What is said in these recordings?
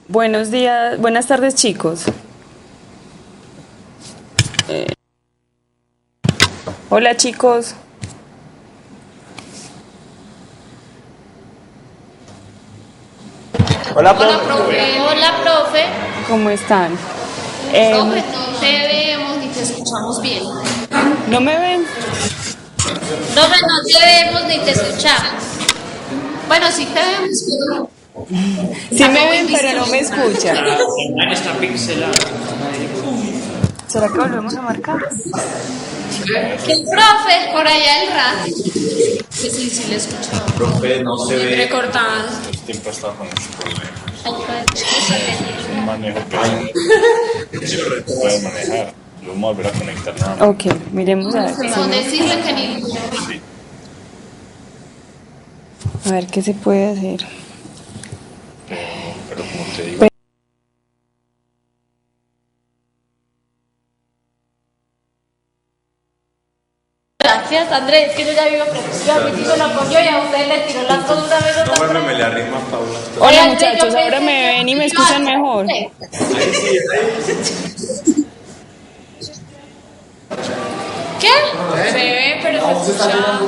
Buenos días, buenas tardes, chicos. Hola, chicos. Hola, Hola, profe. profe. Hola, profe. ¿Cómo están? Profe, no te vemos ni te escuchamos bien. ¿No me ven? Profe, no te vemos ni te escuchamos. Bueno, sí te vemos, pero Sí me ven, pero no me escuchan. La está pixelada. ¿Será que volvemos a marcar? ¿qué profe? Por allá el rato. Que sí le escuchamos. Profe, no se ve. Recortado. Siempre está con muchos problemas. Ay, profe. Un manejo que siempre se puede manejar. Lo vamos a volver a conectar nada más. Ok, miremos a ver. No decirle que ni. Sí. A ver qué se puede hacer. Pero como te digo, Gracias, Andrés. Que yo ya vivo profesor. Me quiso el apoyo y a ustedes les tiró las cosas una vez otra. Vuélveme la rima, Paula. Hola, muchachos, ahora me ven y me escuchan mejor. ¿Qué? Se ve, pero se escucha.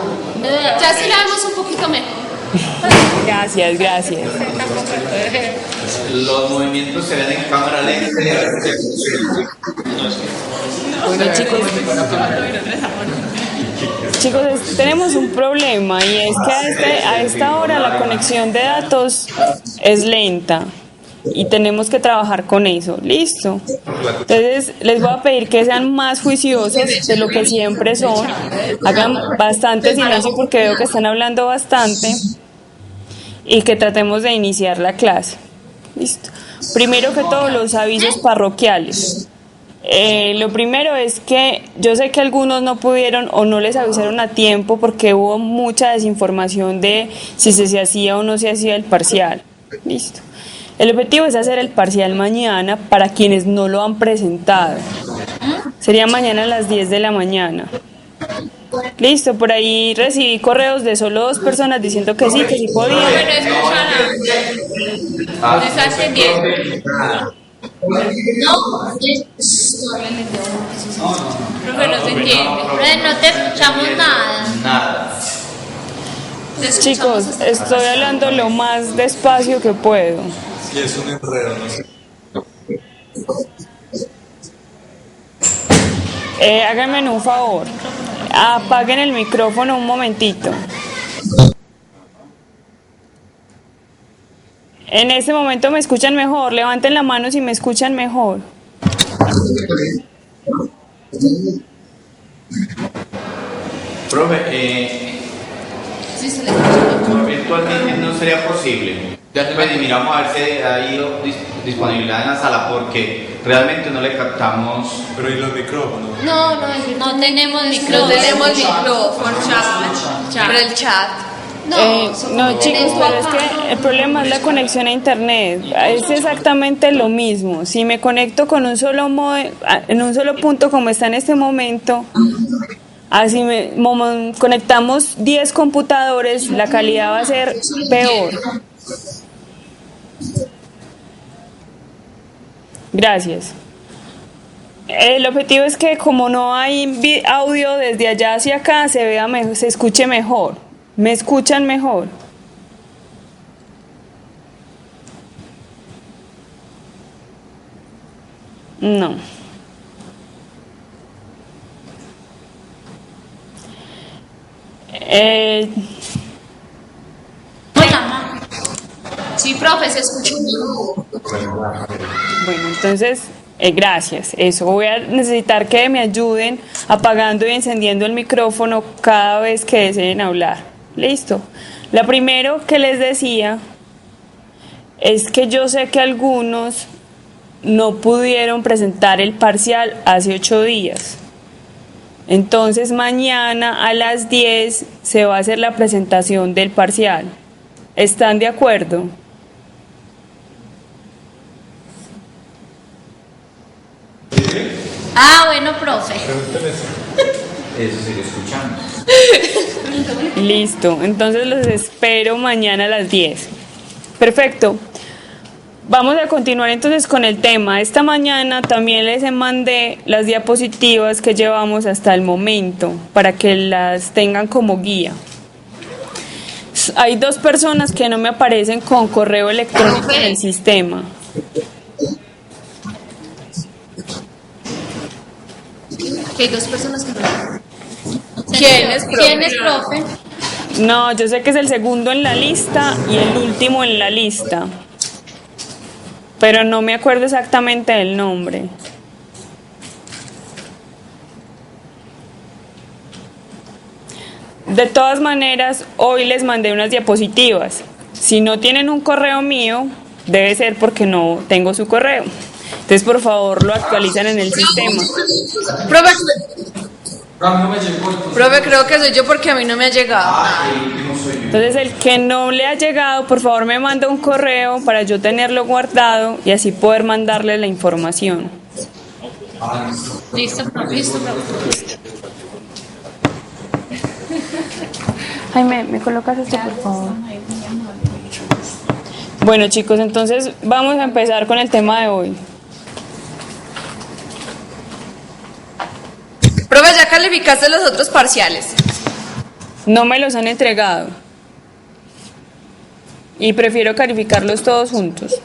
Ya sí la vemos un poquito mejor. Gracias, gracias. Los movimientos se ven en cámara lenta. Bueno, chicos, tenemos un problema y es que a esta hora la conexión de datos es lenta y tenemos que trabajar con eso. ¿Listo? Entonces, les voy a pedir que sean más juiciosos de lo que siempre son. Hagan bastante silencio porque veo que están hablando bastante y que tratemos de iniciar la clase. ¿Listo? Primero que todo, los avisos parroquiales. Lo primero es que yo sé que algunos no pudieron o no les avisaron a tiempo porque hubo mucha desinformación de si se hacía o no se hacía el parcial. Listo. El objetivo es hacer el parcial mañana para quienes no lo han presentado. Sería mañana a las 10 de la mañana. Listo, por ahí recibí correos de solo 2 personas diciendo que sí podían. Pero escuchan. ¿Me estás entendiendo? No, profe, no se entiende. Profe, no te escuchamos nada. Nada. Chicos, estoy hablando lo más despacio que puedo. Sí, es un enredo, no sé. Háganme un favor, apaguen el micrófono un momentito. En este momento me escuchan mejor, levanten la mano si me escuchan mejor. Profe, Sí, se le escucha. virtualmente no sería posible. Ya después miramos a ver si hay disponibilidad en la sala porque realmente no le captamos. Pero ¿y los micrófonos? No tenemos micrófono. No tenemos micrófono, chat. Pero el chat. No, chicos, pero es que el problema es la conexión a internet. Es exactamente lo mismo. Si me conecto con un solo en un solo punto como está en este momento, así conectamos 10 computadores, la calidad va a ser peor. Gracias. El objetivo es que como no hay audio desde allá hacia acá, se vea mejor, se escuche mejor. ¿Me escuchan mejor? No. Sí, profe, se escucha. Bueno, entonces, gracias. Eso, voy a necesitar que me ayuden apagando y encendiendo el micrófono cada vez que deseen hablar. Listo. Lo primero que les decía es que yo sé que algunos no pudieron presentar el parcial hace 8 días. Entonces mañana a las 10 se va a hacer la presentación del parcial. ¿Están de acuerdo? Ah, bueno, profe. Eso sí lo escuchamos. Listo, entonces los espero mañana a las 10. Perfecto. Vamos a continuar entonces con el tema. Esta mañana también les mandé las diapositivas que llevamos hasta el momento para que las tengan como guía. Hay 2 personas que no me aparecen con correo electrónico en el sistema. Que hay 2 personas que no. ¿Quién es, profe? ¿Quién es, profe? No, yo sé que es el segundo en la lista y el último en la lista, pero no me acuerdo exactamente del nombre. De todas maneras, hoy les mandé unas diapositivas. Si no tienen un correo mío, debe ser porque no tengo su correo. Entonces, por favor, lo actualizan en el sistema. Profe, creo que soy yo porque a mí no me ha llegado. Entonces, el que no le ha llegado, por favor, me manda un correo para yo tenerlo guardado y así poder mandarle la información. Listo, profe. Listo, profe. Jaime, ¿me colocas esto, por favor? Bueno, chicos, entonces vamos a empezar con el tema de hoy. Profe, ¿ya calificaste los otros parciales? No me los han entregado. Y prefiero calificarlos todos juntos.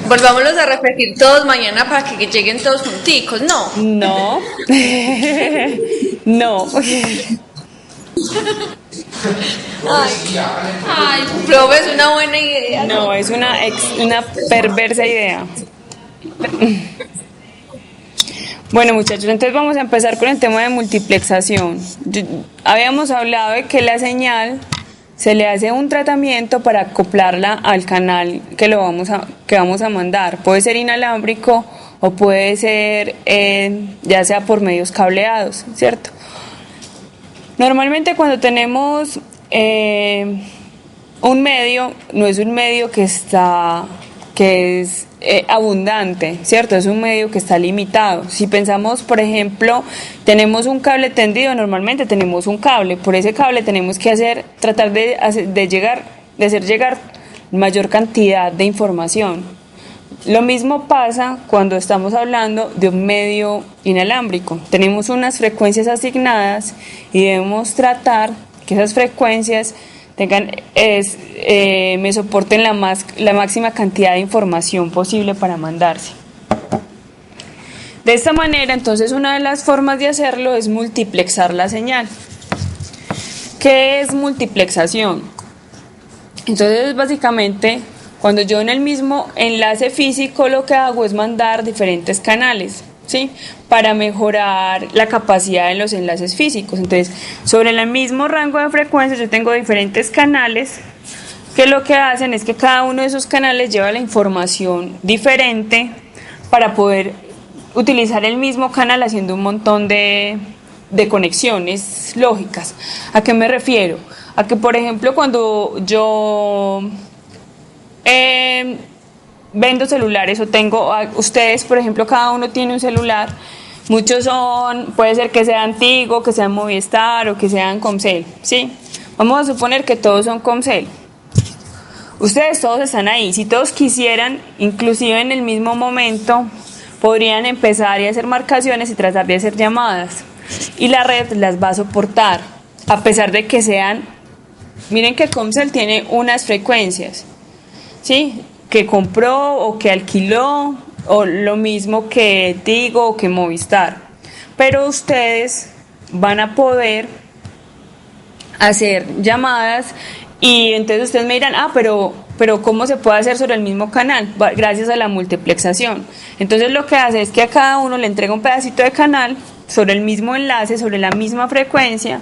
Volvámoslos a repetir todos mañana para que lleguen todos junticos, ¿no? No. No. Ay, profe, es una buena idea. No, es una perversa idea. Bueno, muchachos, entonces vamos a empezar con el tema de multiplexación. Habíamos hablado de que la señal se le hace un tratamiento para acoplarla al canal que vamos a mandar. Puede ser inalámbrico o puede ser ya sea por medios cableados, ¿cierto? Normalmente cuando tenemos un medio, no es un medio que es abundante, ¿cierto? Es un medio que está limitado. Si pensamos, por ejemplo, tenemos un cable tendido, normalmente tenemos un cable. Por ese cable tenemos que tratar de hacer llegar mayor cantidad de información. Lo mismo pasa cuando estamos hablando de un medio inalámbrico. Tenemos unas frecuencias asignadas y debemos tratar que esas frecuencias me soporten la máxima cantidad de información posible para mandarse. De esta manera, entonces, una de las formas de hacerlo es multiplexar la señal. ¿Qué es multiplexación? Entonces, básicamente, cuando yo en el mismo enlace físico lo que hago es mandar diferentes canales, ¿sí? Para mejorar la capacidad en los enlaces físicos. Entonces, sobre el mismo rango de frecuencias yo tengo diferentes canales que lo que hacen es que cada uno de esos canales lleva la información diferente para poder utilizar el mismo canal haciendo un montón de conexiones lógicas. ¿A qué me refiero? A que, por ejemplo, cuando yo vendo celulares o ustedes, por ejemplo, cada uno tiene un celular, muchos puede ser que sean Tigo, que sean Movistar o que sean Comcel, ¿sí? Vamos a suponer que todos son Comcel. Ustedes todos están ahí. Si todos quisieran, inclusive en el mismo momento, podrían empezar y hacer marcaciones y tratar de hacer llamadas. Y la red las va a soportar, a pesar de que miren que Comcel tiene unas frecuencias, ¿sí? Que compró o que alquiló, o lo mismo que Tigo o que Movistar. Pero ustedes van a poder hacer llamadas y entonces ustedes me dirán, pero ¿cómo se puede hacer sobre el mismo canal? Gracias a la multiplexación. Entonces lo que hace es que a cada uno le entrega un pedacito de canal sobre el mismo enlace, sobre la misma frecuencia,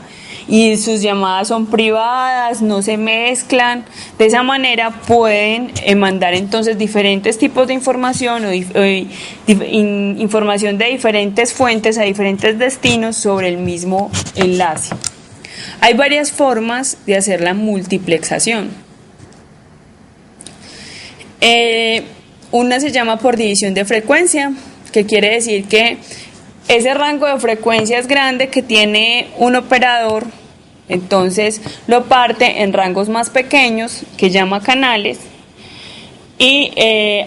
y sus llamadas son privadas, no se mezclan. De esa manera pueden mandar entonces diferentes tipos de información o información de diferentes fuentes a diferentes destinos sobre el mismo enlace. Hay varias formas de hacer la multiplexación. Una se llama por división de frecuencia, que quiere decir que ese rango de frecuencias grande que tiene un operador, entonces lo parte en rangos más pequeños, que llama canales, y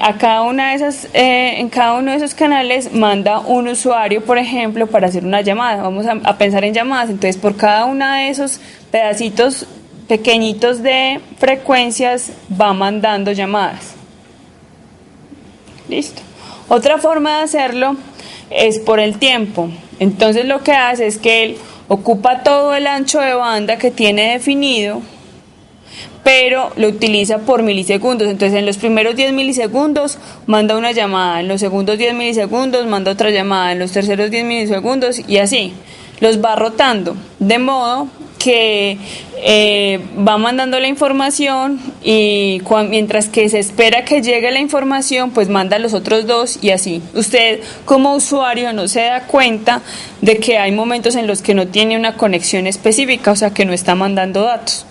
a cada una de esas, en cada uno de esos canales manda un usuario, por ejemplo, para hacer una llamada. Vamos a pensar en llamadas, entonces por cada una de esos pedacitos pequeñitos de frecuencias va mandando llamadas. Listo. Otra forma de hacerlo es por el tiempo. Entonces lo que hace es que él ocupa todo el ancho de banda que tiene definido, pero lo utiliza por milisegundos. Entonces en los primeros 10 milisegundos manda una llamada, en los segundos 10 milisegundos manda otra llamada, en los terceros 10 milisegundos y así. Los va rotando, de modo que va mandando la información y mientras que se espera que llegue la información, pues manda los otros dos y así. Usted como usuario no se da cuenta de que hay momentos en los que no tiene una conexión específica, o sea que no está mandando datos.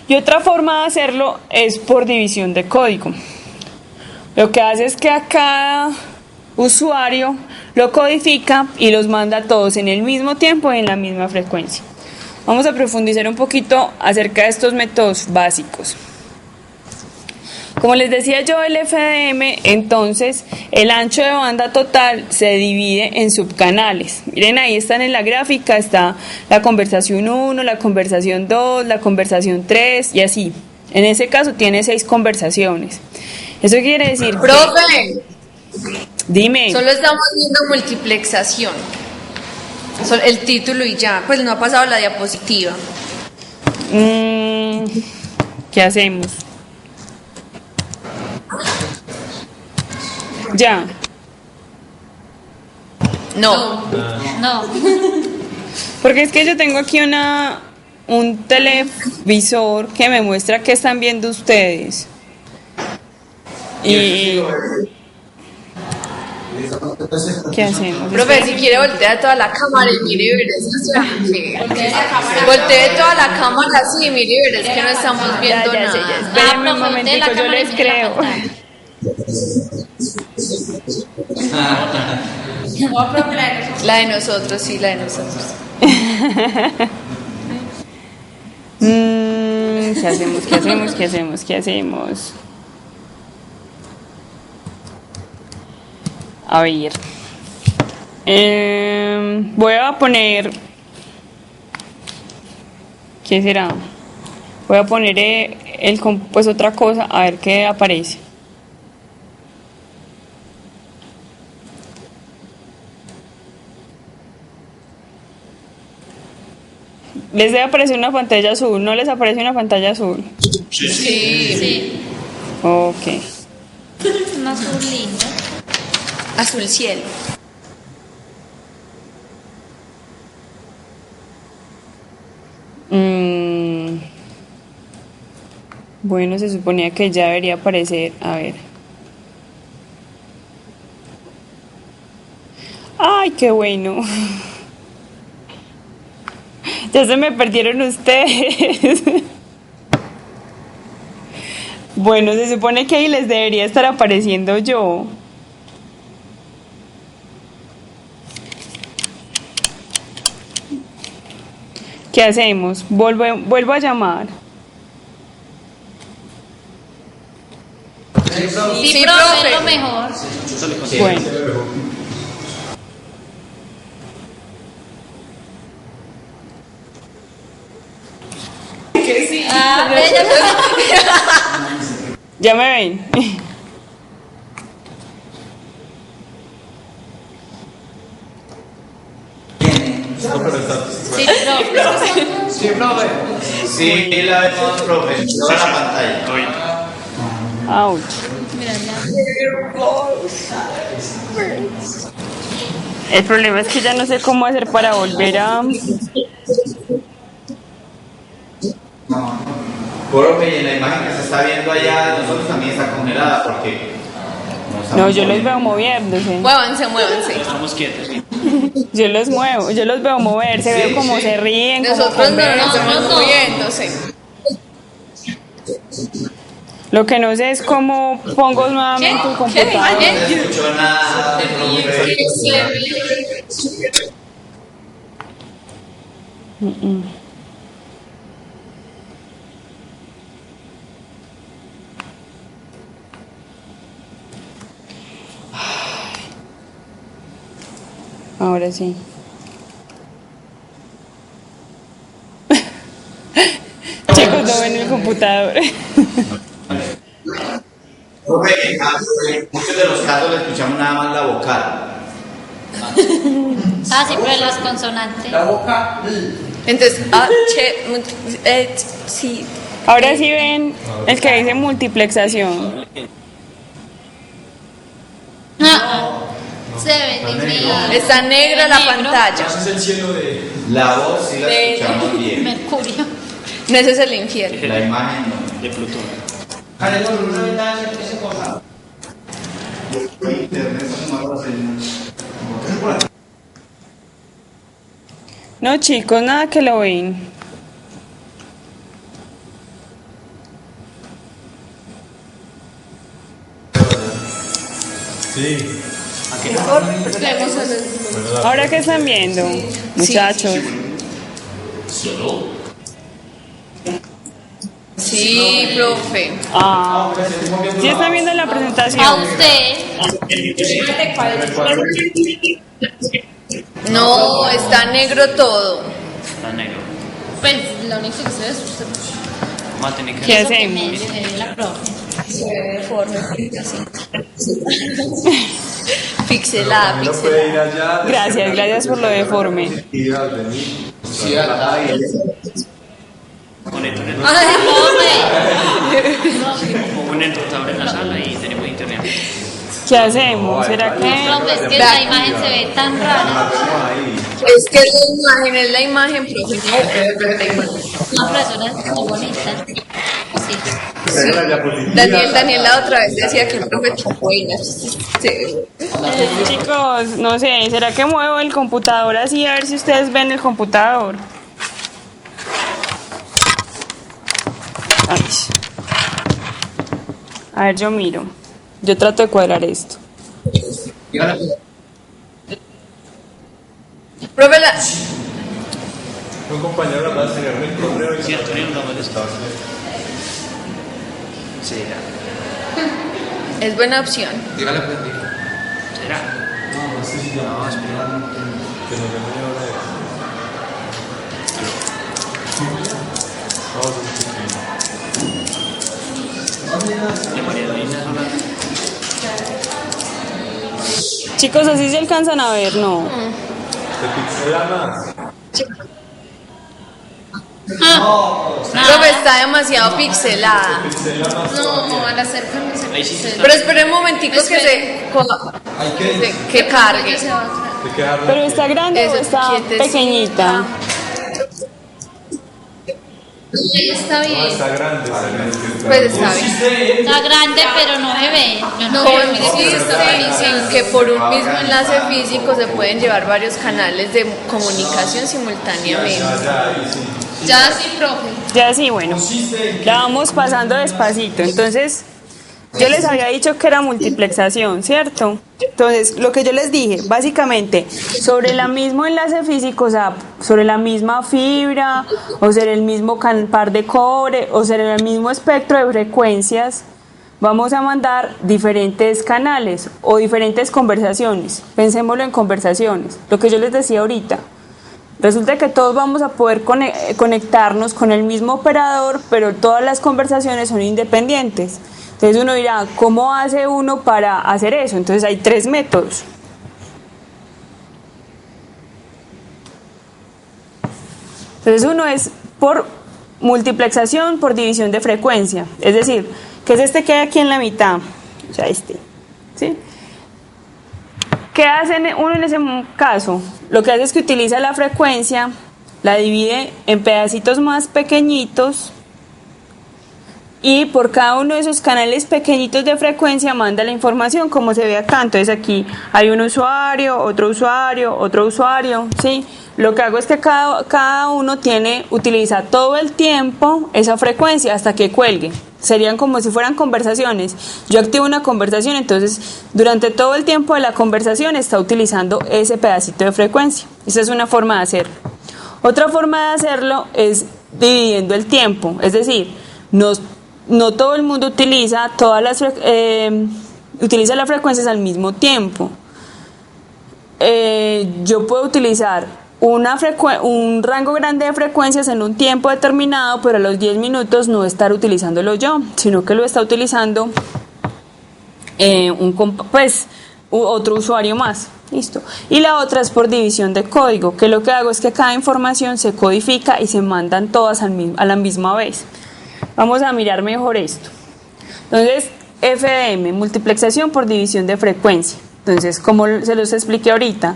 Y otra forma de hacerlo es por división de código. Lo que hace es que a cada usuario lo codifica y los manda a todos en el mismo tiempo y en la misma frecuencia. Vamos a profundizar un poquito acerca de estos métodos básicos. Como les decía yo, el FDM, entonces, el ancho de banda total se divide en subcanales. Miren, ahí están en la gráfica, está la conversación 1, la conversación 2, la conversación 3 y así. En ese caso tiene 6 conversaciones. Eso quiere decir... Profe, Dime. solo estamos viendo multiplexación. El título y ya, pues no ha pasado la diapositiva. ¿Qué hacemos? Ya. No. No. Porque es que yo tengo aquí un televisor que me muestra qué están viendo ustedes. Y... ¿Qué hacemos? Profe, si quiere voltea toda la cámara y mire y verás que voltee toda la cámara así y mire y verás que no estamos viendo Ya, nada. espérenme un momentico, yo les creo. La de nosotros, sí, la de nosotros. ¿Qué hacemos? ¿Qué hacemos? ¿Qué hacemos? ¿Qué hacemos? A ver. Voy a poner... ¿Qué será? Voy a poner pues otra cosa, a ver qué aparece. Les debe aparecer una pantalla azul, ¿no les aparece una pantalla azul? Sí. Ok. Un azul lindo. Azul cielo. Bueno, se suponía que ya debería aparecer. A ver. ¡Ay, qué bueno! Ya se me perdieron ustedes. Bueno, se supone que ahí les debería estar apareciendo yo. ¿Qué hacemos? Vuelvo a llamar. Sí, profe, es lo mejor. Bueno. Ah, Ya me ven. sí, profe. Sí, profe. Sí, la vemos, profe. Toda la pantalla. Ouch. Mira, ya. El problema es que ya no sé cómo hacer para volver a... Profe, y en la imagen que se está viendo allá, nosotros también está congelada porque... No, yo los veo moviéndose. Muévanse, muévanse. Yo los veo moverse, Sí, veo cómo sí. se ríen, cómo Nosotros no nos conversan. estamos moviéndose. Lo que no sé es cómo pongo nuevamente el computador. No se escuchó nada, profe. Ahora sí. Chicos, no ven el computador. Profe, en muchos de los casos le escuchamos nada más la vocal. Ah, sí, pero las consonantes. Entonces, sí. Ahora sí ven el que dice multiplexación. Se ve negro. Está negra la pantalla. Ese es el cielo de... La voz sí la escuchamos bien. Mercurio. No, ese es el infierno. La imagen no. De Plutón. No, chicos, nada que lo ven. Sí. Ahora que están viendo, muchachos. Sí, profe. Ah, ¿sí están viendo la A presentación? usted. No, está negro todo. Está negro. Pues lo único que se ve es usted. Vamos a tener que... ¿Qué Eso que hacemos? me dice la profe. Pixelada, No puede ir pixelada. allá. Gracias por lo deforme. Y al venir. Sí, acá y Poner un Ay, enrutador en la sala y tenemos internet. ¿Qué hacemos? ¿Será que...? Profe, es que la imagen se ve tan rara. es que es la imagen, profe. La persona es muy bonita. Sí. Daniel la otra vez decía que el profe buena. Sí. Chicos, no sé, ¿será que muevo el computador así a ver si ustedes ven el computador? Ay. A ver, yo miro. Yo trato de cuadrar esto. Profe, Un compañero la va a enseñar el correo y Sí, Antonio no me estaba. ¿Será? es buena opción. ¿Será? No, espera. Que nos den media hora de... De María Luisa Solana. Chicos, así se alcanzan a ver, ¿no? Se pixela más. Profe, está demasiado pixelada. No, al acercarme Ahí sí se está. Pero espere un momentico que cargue. se va a traer. Te queda Pero está grande o Eso, está quietecita. pequeñita. Sí, está No, bien. está grande. Pues está bien. Está grande, pero no se ve. Yo no Consiste en que por un mismo enlace físico se pueden llevar varios canales de comunicación simultáneamente. Ya sí, profe. Ya sí, bueno, la vamos pasando despacito. Entonces, yo les había dicho que era multiplexación, ¿cierto? Entonces, lo que yo les dije, básicamente, sobre el mismo enlace físico, o sea, sobre la misma fibra, o sobre el mismo par de cobre, o sobre el mismo espectro de frecuencias, vamos a mandar diferentes canales o diferentes conversaciones. Pensémoslo en conversaciones, lo que yo les decía ahorita. Resulta que todos vamos a poder conectarnos con el mismo operador, pero todas las conversaciones son independientes. Entonces uno dirá, ¿cómo hace uno para hacer eso? Entonces hay 3 métodos. Entonces uno es por multiplexación por división de frecuencia. Es decir, que es este que hay aquí en la mitad. O sea, este. ¿Sí? ¿Qué hace uno en ese caso? Lo que hace es que utiliza la frecuencia, la divide en pedacitos más pequeñitos y por cada uno de esos canales pequeñitos de frecuencia manda la información como se ve acá. Entonces aquí hay un usuario, otro usuario, ¿sí? Lo que hago es que cada uno utiliza todo el tiempo esa frecuencia hasta que cuelgue. Serían como si fueran conversaciones. Yo activo una conversación, entonces durante todo el tiempo de la conversación está utilizando ese pedacito de frecuencia. Esa es una forma de hacerlo. Otra forma de hacerlo es dividiendo el tiempo, es decir, no todo el mundo utiliza utiliza las frecuencias al mismo tiempo. yo puedo utilizar un rango grande de frecuencias en un tiempo determinado, pero a los 10 minutos no estar utilizándolo yo, sino que lo está utilizando otro usuario más. Listo. Y la otra es por división de código, que lo que hago es que cada información se codifica y se mandan todas a la misma vez. Vamos a mirar mejor esto. Entonces, FDM, multiplexación por división de frecuencia. Entonces, como se los expliqué ahorita,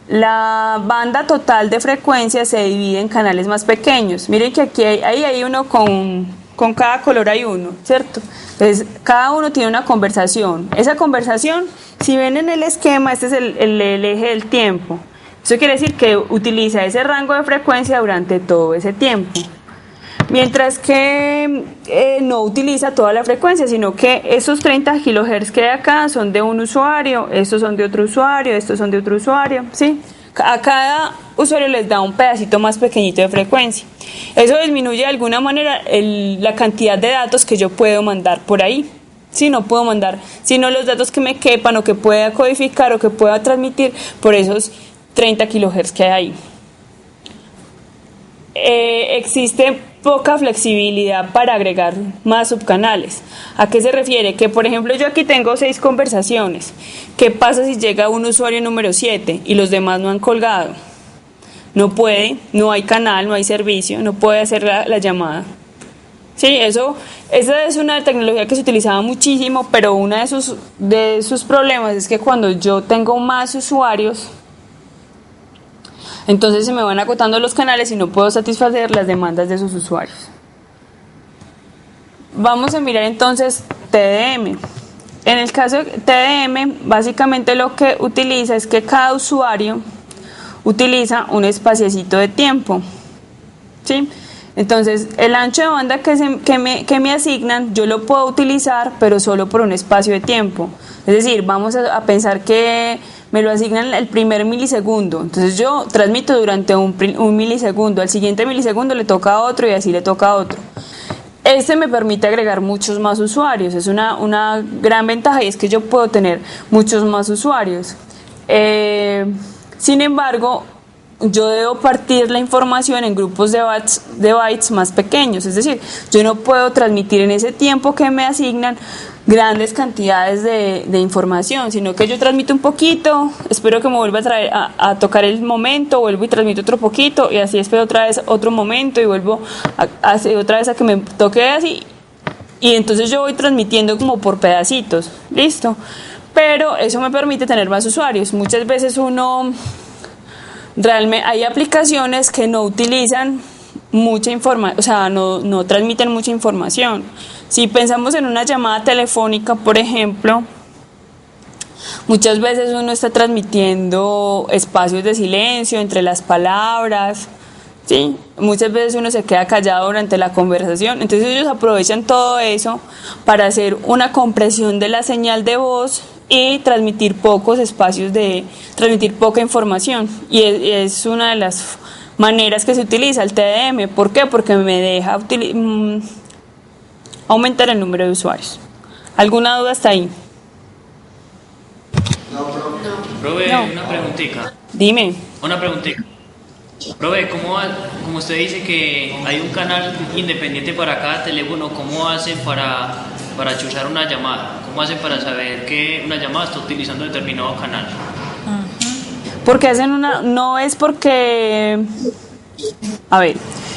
la banda total de frecuencia se divide en canales más pequeños. Miren que aquí hay uno con cada color hay uno, ¿cierto? Entonces, cada uno tiene una conversación. Esa conversación, si ven en el esquema, este es el eje del tiempo. Eso quiere decir que utiliza ese rango de frecuencia durante todo ese tiempo. Mientras que no utiliza toda la frecuencia, sino que esos 30 kHz que hay acá son de un usuario, estos son de otro usuario, estos son de otro usuario, ¿sí? A cada usuario les da un pedacito más pequeñito de frecuencia. Eso disminuye de alguna manera la cantidad de datos que yo puedo mandar por ahí. Si no puedo mandar, sino los datos que me quepan o que pueda codificar o que pueda transmitir por esos 30 kHz que hay ahí. Existe poca flexibilidad para agregar más subcanales. ¿A qué se refiere? Que por ejemplo yo aquí tengo 6 conversaciones. ¿Qué pasa si llega un usuario número 7 y los demás no han colgado? No puede, no hay canal, no hay servicio, no puede hacer la llamada. Sí, esa es una tecnología que se utilizaba muchísimo, pero uno de sus problemas es que cuando yo tengo más usuarios, entonces se me van acotando los canales y no puedo satisfacer las demandas de esos usuarios. Vamos a mirar entonces TDM. En el caso de TDM, básicamente lo que utiliza es que cada usuario utiliza un espaciecito de tiempo, ¿sí? Entonces, el ancho de banda que me asignan, yo lo puedo utilizar, pero solo por un espacio de tiempo. Es decir, vamos a pensar que me lo asignan el primer milisegundo. Entonces, yo transmito durante un milisegundo. Al siguiente milisegundo le toca a otro y así le toca a otro. Este me permite agregar muchos más usuarios. Es una gran ventaja y es que yo puedo tener muchos más usuarios. Sin embargo, yo debo partir la información en grupos de bytes más pequeños, es decir, yo no puedo transmitir en ese tiempo que me asignan grandes cantidades de información, sino que yo transmito un poquito, espero que me vuelva a tocar el momento, vuelvo y transmito otro poquito, y así espero otra vez otro momento y vuelvo otra vez a que me toque así, y entonces yo voy transmitiendo como por pedacitos, listo, pero eso me permite tener más usuarios. Muchas veces realmente hay aplicaciones que no utilizan mucha información, o sea, no transmiten mucha información. Si pensamos en una llamada telefónica, por ejemplo, muchas veces uno está transmitiendo espacios de silencio entre las palabras, ¿sí? Muchas veces uno se queda callado durante la conversación, entonces ellos aprovechan todo eso para hacer una compresión de la señal de voz y transmitir transmitir poca información, y es una de las maneras que se utiliza el TDM. ¿Por qué? Porque me deja aumentar el número de usuarios. ¿Alguna duda hasta ahí? Profe, No. una preguntita. Dime. Una preguntita. Profe, como usted dice que hay un canal independiente para cada teléfono, ¿cómo hacen para chuzar una llamada? ¿Cómo hacen para saber que una llamada está utilizando determinado canal? Porque no es porque, a ver,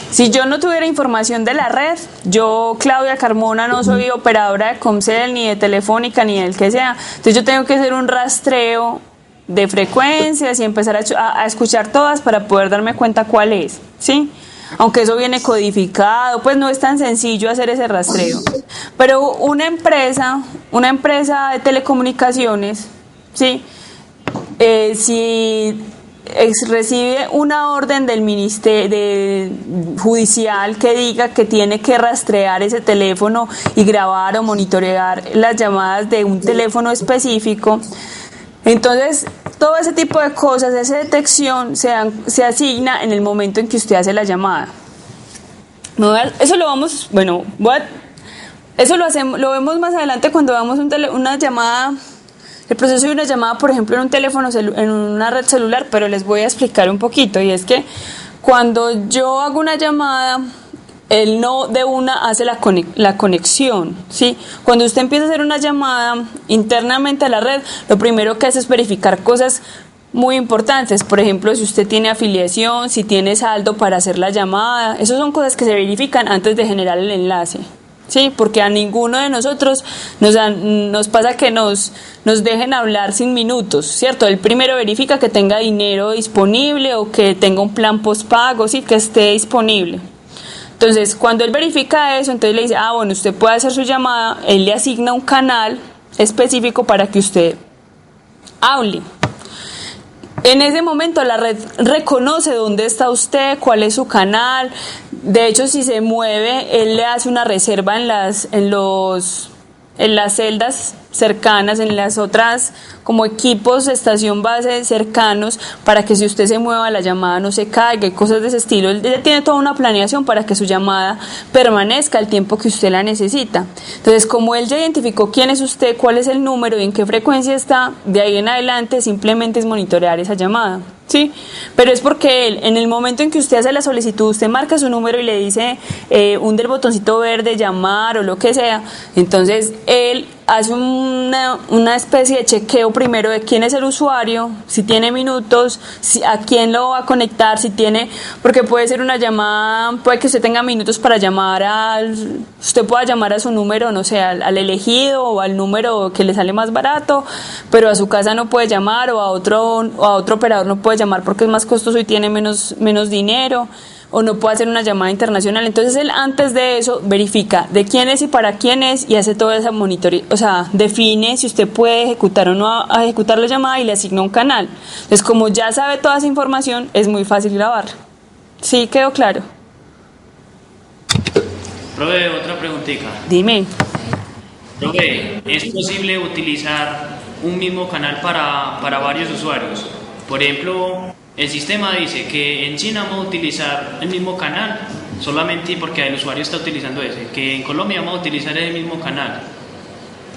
si yo no tuviera información de la red, yo, Claudia Carmona, no soy operadora de Comcel, ni de Telefónica, ni del que sea, entonces yo tengo que hacer un rastreo de frecuencias y empezar a escuchar todas para poder darme cuenta cuál es, ¿sí? Aunque eso viene codificado, pues no es tan sencillo hacer ese rastreo. Pero una empresa de telecomunicaciones, ¿sí? Si recibe una orden del ministerio judicial que diga que tiene que rastrear ese teléfono y grabar o monitorear las llamadas de un teléfono específico, entonces todo ese tipo de cosas, esa detección se asigna en el momento en que usted hace la llamada. Eso lo vemos más adelante cuando hagamos una llamada el proceso de una llamada, por ejemplo, en un teléfono, en una red celular, pero les voy a explicar un poquito, y es que cuando yo hago una llamada, él no de una hace la conexión, ¿sí? Cuando usted empieza a hacer una llamada internamente a la red, lo primero que hace es verificar cosas muy importantes, por ejemplo, si usted tiene afiliación, si tiene saldo para hacer la llamada, esas son cosas que se verifican antes de generar el enlace, ¿sí? Porque a ninguno de nosotros nos pasa que nos dejen hablar sin minutos, ¿cierto? Él primero verifica que tenga dinero disponible o que tenga un plan postpago, ¿sí? Que esté disponible. Entonces, cuando él verifica eso, entonces le dice, bueno, usted puede hacer su llamada, él le asigna un canal específico para que usted hable. En ese momento la red reconoce dónde está usted, cuál es su canal. De hecho, si se mueve, él le hace una reserva en las celdas cercanas, en las otras como equipos estación base cercanos, para que si usted se mueva la llamada no se caiga y cosas de ese estilo. Él tiene toda una planeación para que su llamada permanezca el tiempo que usted la necesita. Entonces, como él ya identificó quién es usted, cuál es el número y en qué frecuencia está, de ahí en adelante simplemente es monitorear esa llamada, ¿sí? Pero es porque él, en el momento en que usted hace la solicitud, usted marca su número y le dice hunde el botoncito verde, llamar o lo que sea, entonces él hace una especie de chequeo primero de quién es el usuario, si tiene minutos, a quién lo va a conectar, si tiene, porque puede ser una llamada, puede que usted tenga minutos para llamar usted pueda llamar a su número, no sé, al elegido o al número que le sale más barato, pero a su casa no puede llamar o a otro operador no puede llamar porque es más costoso y tiene menos dinero, o no puede hacer una llamada internacional. Entonces él antes de eso verifica de quién es y para quién es y hace toda esa monitoreo, o sea, define si usted puede ejecutar o no a ejecutar la llamada y le asigna un canal. Entonces, como ya sabe toda esa información, es muy fácil grabar. ¿Sí quedó claro? Profe, otra preguntita. Dime. Profe, ¿es posible utilizar un mismo canal para varios usuarios? Por ejemplo, el sistema dice que en China vamos a utilizar el mismo canal solamente porque el usuario está utilizando ese, que en Colombia vamos a utilizar el mismo canal.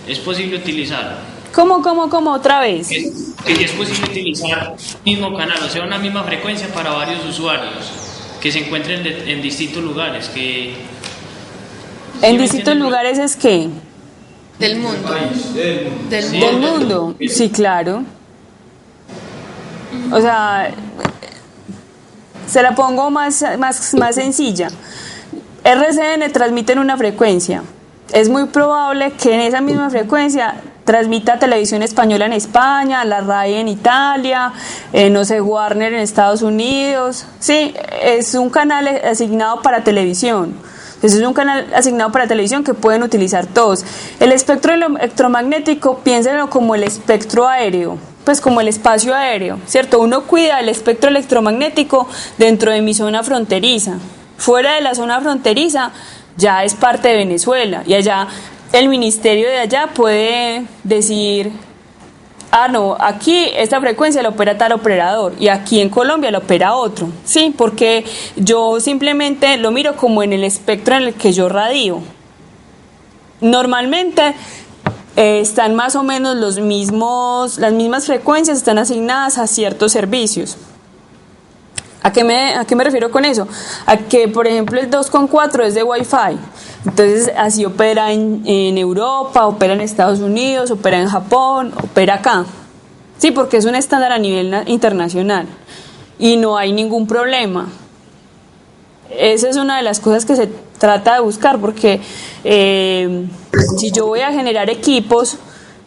¿Es posible utilizarlo? ¿Cómo otra vez? Que si es posible utilizar el mismo canal, o sea, una misma frecuencia para varios usuarios que se encuentren en distintos lugares. ¿En distintos lugares es qué? Del mundo. Del mundo, sí, claro. O sea, se la pongo más sencilla. RCN transmite en una frecuencia. Es muy probable que en esa misma frecuencia transmita Televisión Española en España, la RAI en Italia, no sé, Warner en Estados Unidos. Sí, es un canal asignado para televisión. Ese es un canal asignado para televisión que pueden utilizar todos. El espectro electromagnético, piénsenlo como el espectro aéreo, pues como el espacio aéreo, ¿cierto? Uno cuida el espectro electromagnético dentro de mi zona fronteriza. Fuera de la zona fronteriza ya es parte de Venezuela y allá el ministerio de allá puede decir, no, aquí esta frecuencia la opera tal operador y aquí en Colombia la opera otro, ¿sí? Porque yo simplemente lo miro como en el espectro en el que yo radio. Normalmente están más o menos las mismas frecuencias están asignadas a ciertos servicios. ¿A qué me refiero con eso? A que, por ejemplo, el 2.4 es de Wi-Fi. Entonces, así opera en Europa, opera en Estados Unidos, opera en Japón, opera acá. Sí, porque es un estándar a nivel internacional y no hay ningún problema. Esa es una de las cosas que se trata de buscar, porque si yo voy a generar equipos,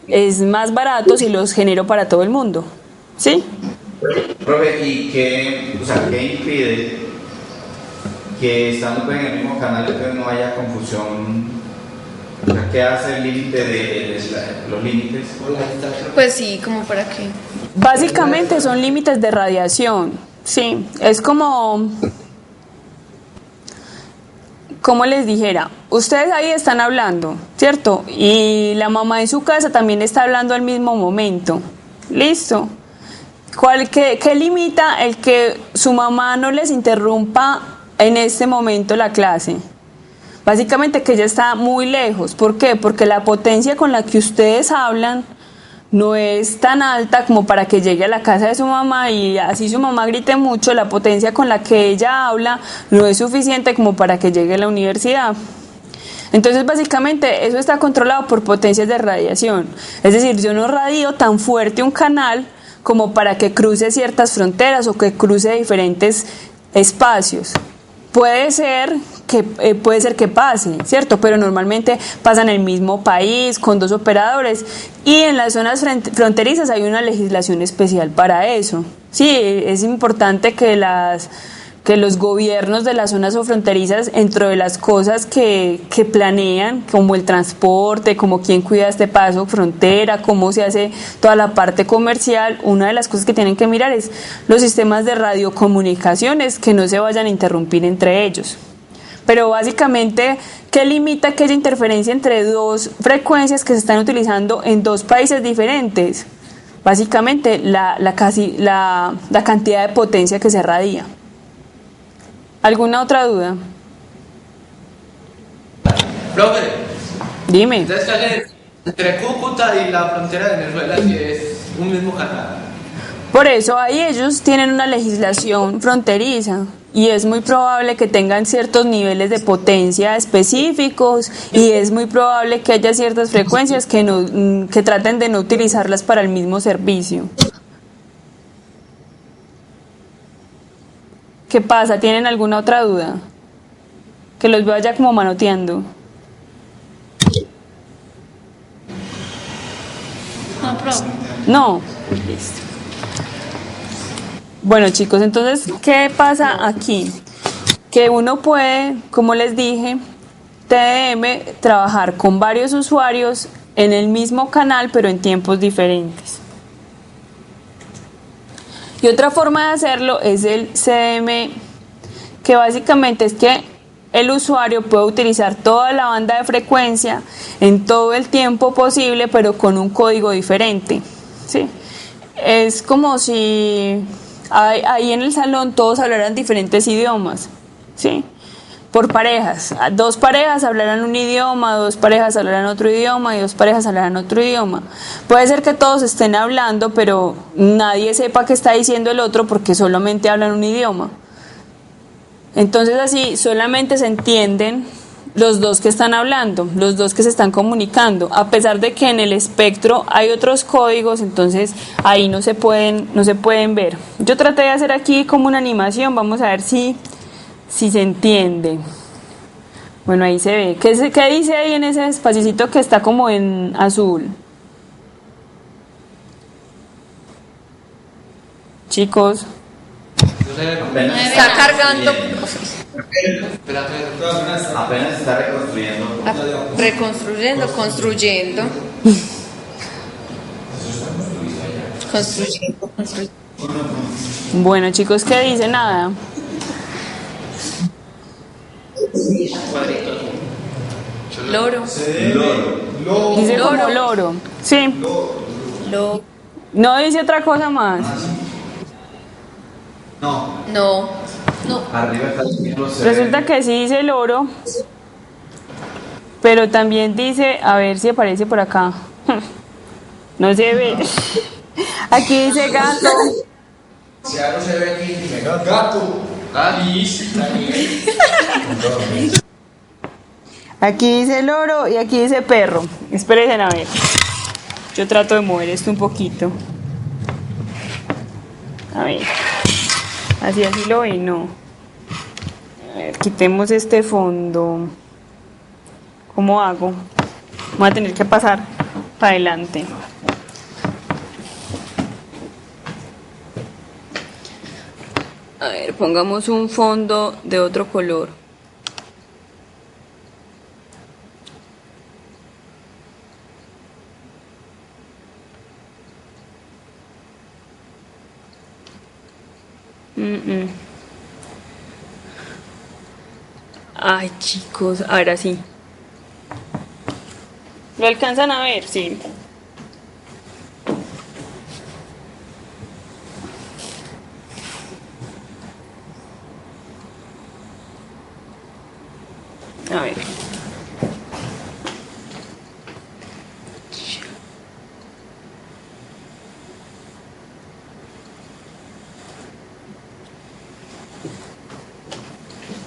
es más barato si los genero para todo el mundo. ¿Sí? Profe, ¿y qué impide que estando pues en el mismo canal entonces no haya confusión? O sea, ¿qué hace el límite de los límites? Pues sí, ¿como para qué? Básicamente son límites de radiación. Sí, es como les dijera, ustedes ahí están hablando, ¿cierto? Y la mamá en su casa también está hablando al mismo momento. ¿Listo? ¿Qué limita el que su mamá no les interrumpa en este momento la clase? Básicamente que ella está muy lejos. ¿Por qué? Porque la potencia con la que ustedes hablan no es tan alta como para que llegue a la casa de su mamá y así su mamá grite mucho, la potencia con la que ella habla no es suficiente como para que llegue a la universidad. Entonces básicamente eso está controlado por potencias de radiación, es decir, yo no radio tan fuerte un canal como para que cruce ciertas fronteras o que cruce diferentes espacios. Puede ser que pase, ¿cierto? Pero normalmente pasa en el mismo país, con 2 operadores, y en las zonas fronterizas hay una legislación especial para eso. Sí, es importante que los gobiernos de las zonas fronterizas, dentro de las cosas que planean, como el transporte, como quién cuida este paso frontera, cómo se hace toda la parte comercial, una de las cosas que tienen que mirar es los sistemas de radiocomunicaciones, que no se vayan a interrumpir entre ellos. Pero básicamente, ¿qué limita aquella interferencia entre 2 frecuencias que se están utilizando en 2 países diferentes? Básicamente, la cantidad de potencia que se radia. ¿Alguna otra duda? Profe, Dime. entonces entre Cúcuta y la frontera de Venezuela sí es un mismo canal. Por eso ahí ellos tienen una legislación fronteriza y es muy probable que tengan ciertos niveles de potencia específicos y es muy probable que haya ciertas frecuencias que traten de no utilizarlas para el mismo servicio. ¿Qué pasa? ¿Tienen alguna otra duda? Que los veo ya como manoteando. No, profe. No. Listo. Bueno, chicos, entonces, ¿qué pasa aquí? Que uno puede, como les dije, TDM, trabajar con varios usuarios en el mismo canal, pero en tiempos diferentes. Y otra forma de hacerlo es el CDM, que básicamente es que el usuario puede utilizar toda la banda de frecuencia en todo el tiempo posible, pero con un código diferente, ¿sí? Es como si ahí en el salón todos hablaran diferentes idiomas, ¿sí? Por parejas, 2 parejas hablarán un idioma, 2 parejas hablarán otro idioma y 2 parejas hablarán otro idioma. Puede ser que todos estén hablando, pero nadie sepa qué está diciendo el otro porque solamente hablan un idioma. Entonces así solamente se entienden los 2 que están hablando, los 2 que se están comunicando, a pesar de que en el espectro hay otros códigos, entonces ahí no se pueden ver. Yo traté de hacer aquí como una animación, vamos a ver si se entiende. Bueno, ahí se ve. ¿Qué dice ahí en ese espacito que está como en azul? Chicos. Está cargando. Apenas está reconstruyendo. Reconstruyendo, construyendo. Bueno, chicos, ¿qué dice? Nada. Loro. Dice como loro. Sí. No dice otra cosa más. No. Arriba está el Resulta que sí dice loro, pero también dice, a ver si aparece por acá. No se ve. Aquí dice gato. Si algo se ve aquí, dime gato. Aquí dice loro y aquí dice perro. Espérense a ver. Yo trato de mover esto un poquito. A ver. Así lo ven, no. A ver, quitemos este fondo. ¿Cómo hago? Voy a tener que pasar para adelante. A ver, pongamos un fondo de otro color. Ay, chicos, ahora sí. ¿Lo alcanzan a ver? Sí. A ver.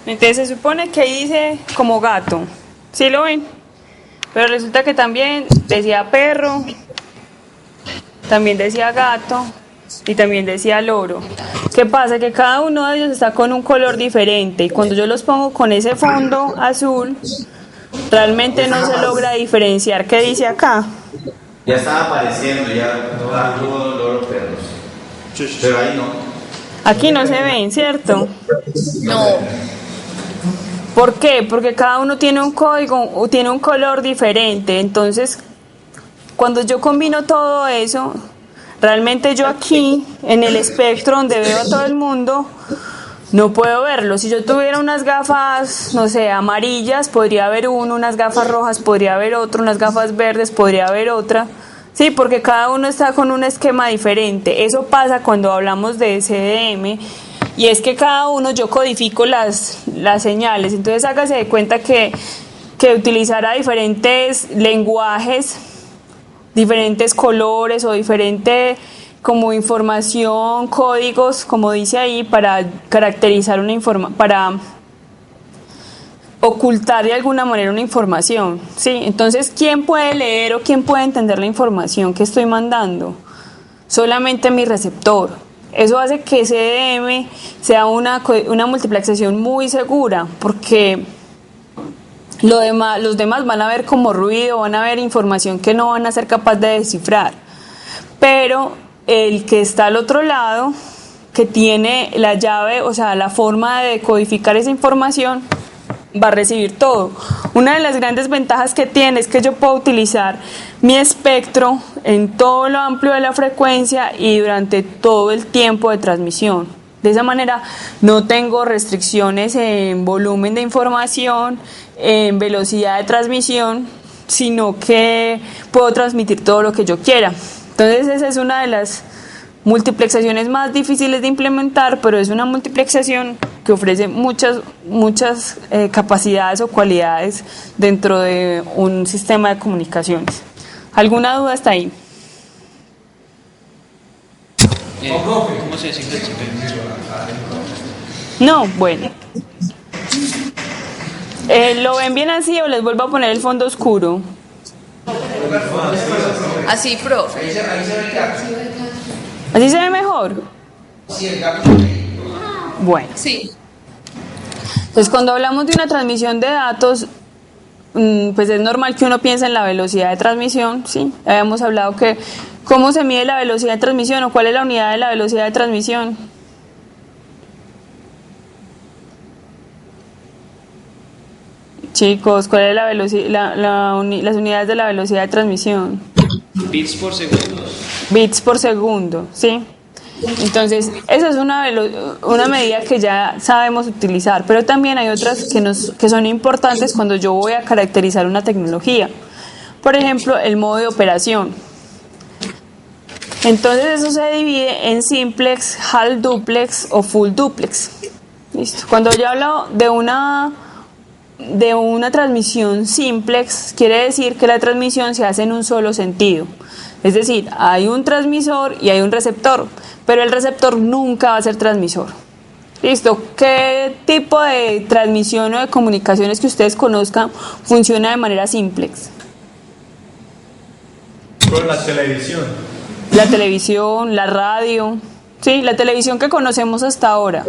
Entonces se supone que ahí dice como gato, ¿sí lo ven? Pero resulta que también decía perro, también decía gato y también decía loro. ¿Qué pasa? Que cada uno de ellos está con un color diferente y cuando yo los pongo con ese fondo azul, realmente no se logra diferenciar qué dice acá. Ya estaba apareciendo, ya gato, loro, perros. Pero ahí no. Aquí no se ven, ¿cierto? No. ¿Por qué? Porque cada uno tiene un código, o tiene un color diferente. Entonces, cuando yo combino todo eso, realmente yo aquí, en el espectro donde veo a todo el mundo, no puedo verlo. Si yo tuviera unas gafas, no sé, amarillas, podría haber uno, unas gafas rojas, podría haber otro, unas gafas verdes, podría haber otra. Sí, porque cada uno está con un esquema diferente. Eso pasa cuando hablamos de CDM. Y es que cada uno yo codifico las señales. Entonces hágase de cuenta que utilizará diferentes lenguajes, diferentes colores o diferente como información, códigos, como dice ahí, para caracterizar una información, para ocultar de alguna manera una información. ¿Sí? Entonces, ¿quién puede leer o quién puede entender la información que estoy mandando? Solamente mi receptor. Eso hace que CDM sea una multiplexación muy segura, porque los demás van a ver como ruido, van a ver información que no van a ser capaces de descifrar. Pero el que está al otro lado, que tiene la llave, o sea, la forma de codificar esa información, va a recibir todo. Una de las grandes ventajas que tiene es que yo puedo utilizar mi espectro en todo lo amplio de la frecuencia y durante todo el tiempo de transmisión. De esa manera no tengo restricciones en volumen de información, en velocidad de transmisión, sino que puedo transmitir todo lo que yo quiera. Entonces esa es una de las multiplexaciones más difíciles de implementar, pero es una multiplexación que ofrece muchas capacidades o cualidades dentro de un sistema de comunicaciones. ¿Alguna duda hasta ahí? ¿Cómo se designa el chip? No, bueno. ¿Lo ven bien así o les vuelvo a poner el fondo oscuro? Así, profe. ¿Así se ve mejor? Bueno. Sí. Entonces, cuando hablamos de una transmisión de datos, pues es normal que uno piense en la velocidad de transmisión, ¿sí? Habíamos hablado que cómo se mide la velocidad de transmisión o cuál es la unidad de la velocidad de transmisión. Chicos, ¿cuál es la velocidad, las unidades de la velocidad de transmisión? Bits por segundo. Bits por segundo, ¿sí? Entonces, esa es una medida que ya sabemos utilizar, pero también hay otras que son importantes cuando yo voy a caracterizar una tecnología. Por ejemplo, el modo de operación. Entonces, eso se divide en simplex, half duplex o full duplex. ¿Listo? Cuando yo hablo de una transmisión simplex, quiere decir que la transmisión se hace en un solo sentido. Es decir, hay un transmisor y hay un receptor, pero el receptor nunca va a ser transmisor. ¿Listo? ¿Qué tipo de transmisión o de comunicaciones que ustedes conozcan funciona de manera simplex? Con la televisión. La televisión, la radio, sí, la televisión que conocemos hasta ahora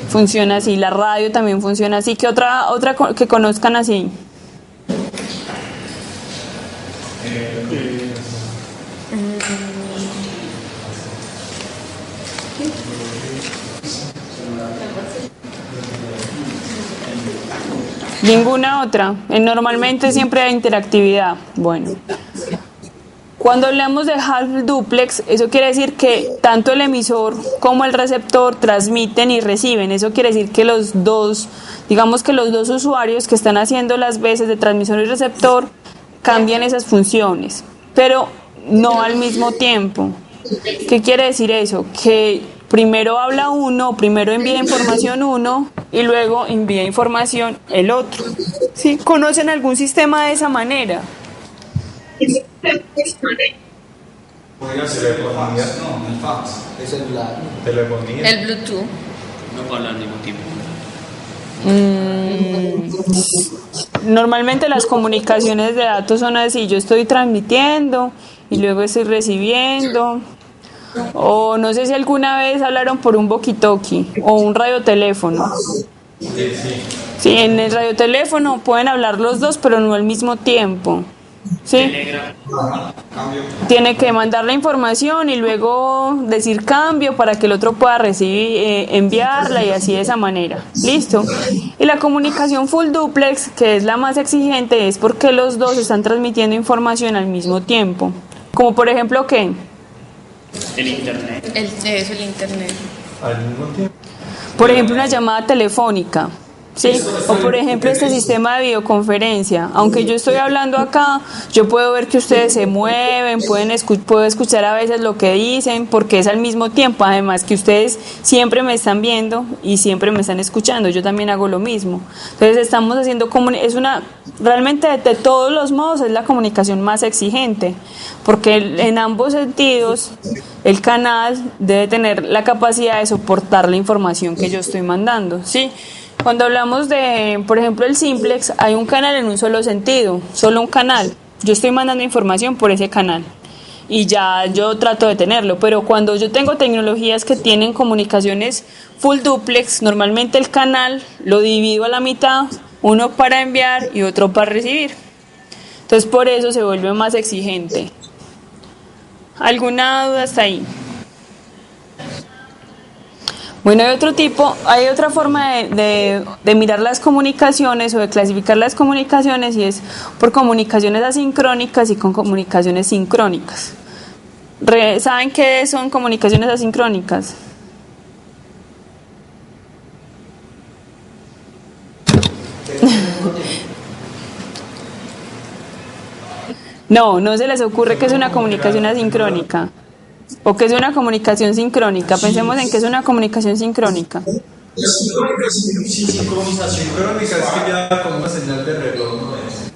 funciona así, la radio también funciona así. ¿Qué otra que conozcan así? Ninguna otra. Normalmente siempre hay interactividad. Bueno. Cuando hablamos de half duplex, eso quiere decir que tanto el emisor como el receptor transmiten y reciben. Eso quiere decir que los dos usuarios que están haciendo las veces de transmisor y receptor cambian esas funciones, pero no al mismo tiempo. ¿Qué quiere decir eso? Que primero habla uno, primero envía información uno y luego envía información el otro. ¿Sí? ¿Conocen algún sistema de esa manera? Telefonía, no, el fax, el celular. Telefonía. El Bluetooth. No para hablar al mismo tiempo. Normalmente las comunicaciones de datos son así, yo estoy transmitiendo y luego estoy recibiendo. O no sé si alguna vez hablaron por un walkie-talkie o un radioteléfono. Sí, en el radioteléfono pueden hablar los dos, pero no al mismo tiempo. ¿Sí? Tiene que mandar la información y luego decir cambio para que el otro pueda recibir, enviarla y así de esa manera. ¿Listo? Y la comunicación full duplex, que es la más exigente, es porque los dos están transmitiendo información al mismo tiempo. Como por ejemplo, ¿qué? El internet. El internet. Al mismo tiempo. Por ejemplo, una llamada telefónica. Sí, o por ejemplo este sistema de videoconferencia. Aunque yo estoy hablando acá, yo puedo ver que ustedes se mueven, puedo escuchar a veces lo que dicen, porque es al mismo tiempo. Además que ustedes siempre me están viendo y siempre me están escuchando. Yo también hago lo mismo. Entonces estamos haciendo realmente de todos los modos es la comunicación más exigente, porque en ambos sentidos el canal debe tener la capacidad de soportar la información que yo estoy mandando, ¿sí? Cuando hablamos de, por ejemplo, el simplex, hay un canal en un solo sentido, solo un canal. Yo estoy mandando información por ese canal y ya yo trato de tenerlo, pero cuando yo tengo tecnologías que tienen comunicaciones full duplex, normalmente el canal lo divido a la mitad, uno para enviar y otro para recibir. Entonces por eso se vuelve más exigente. ¿Alguna duda hasta ahí? Bueno, hay otra forma de mirar las comunicaciones o de clasificar las comunicaciones, y es por comunicaciones asincrónicas y con comunicaciones sincrónicas. ¿Saben qué son comunicaciones asincrónicas? No se les ocurre que es una comunicación asincrónica. ¿O qué es una comunicación sincrónica? Pensemos en qué es una comunicación sincrónica. Sincrónica es que ya con una señal de reloj, ¿no es?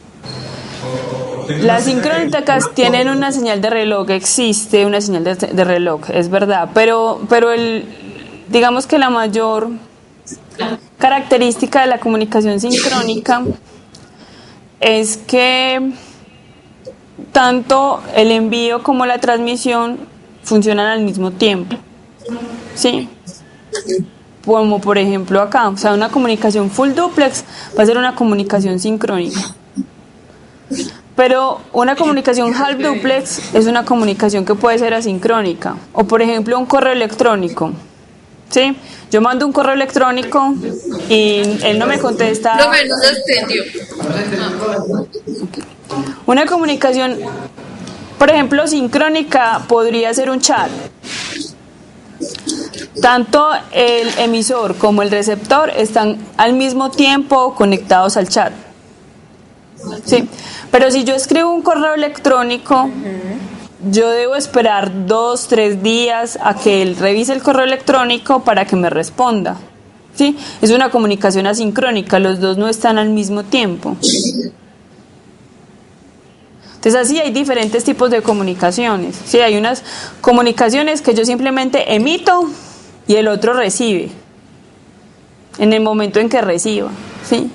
Las sincrónicas tienen una señal de reloj, existe una señal de reloj, es verdad, pero digamos que la mayor característica de la comunicación sincrónica es que tanto el envío como la transmisión funcionan al mismo tiempo, ¿sí? Como por ejemplo acá, o sea, una comunicación full duplex va a ser una comunicación sincrónica. Pero una comunicación half duplex es una comunicación que puede ser asincrónica. O por ejemplo un correo electrónico, ¿sí? Yo mando un correo electrónico y él no me contesta. No se entendió. Una comunicación, por ejemplo, sincrónica podría ser un chat. Tanto el emisor como el receptor están al mismo tiempo conectados al chat. Sí, pero si yo escribo un correo electrónico, yo debo esperar 2-3 días a que él revise el correo electrónico para que me responda. Sí, es una comunicación asincrónica, los dos no están al mismo tiempo. Entonces así hay diferentes tipos de comunicaciones. Sí, hay unas comunicaciones que yo simplemente emito y el otro recibe en el momento en que reciba, ¿sí?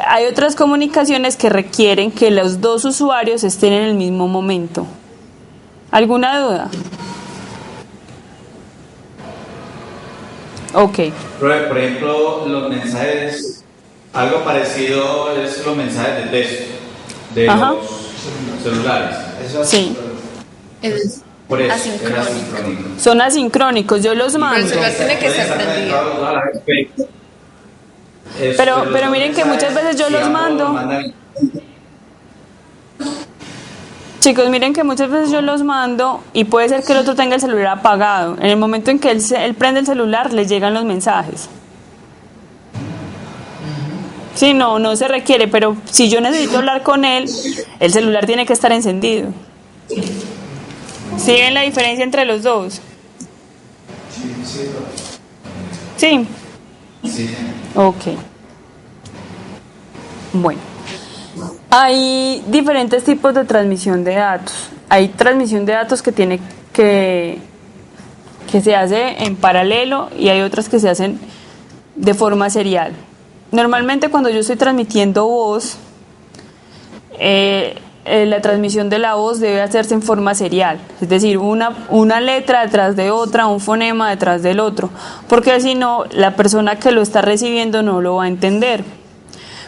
Hay otras comunicaciones que requieren que los dos usuarios estén en el mismo momento. ¿Alguna duda? Ok. Por ejemplo, los mensajes, algo parecido es los mensajes de texto de los celulares. Sí. Por eso, Asincrónico. Son asincrónicos, yo los mando. El celular tiene que ser prendido. Pero miren que muchas veces yo los mando. Chicos, miren que muchas veces yo los mando y puede ser que el otro tenga el celular apagado. En el momento en que él prende el celular, le llegan los mensajes. Sí, no se requiere, pero si yo necesito hablar con él, el celular tiene que estar encendido. ¿Sí ven la diferencia entre los dos? Sí. Sí. Ok. Bueno. Hay diferentes tipos de transmisión de datos. Hay transmisión de datos que tiene que se hace en paralelo y hay otras que se hacen de forma serial. normalmente cuando yo estoy transmitiendo voz, la transmisión de la voz debe hacerse en forma serial, es decir, una letra detrás de otra, un fonema detrás del otro, porque si no, la persona que lo está recibiendo no lo va a entender.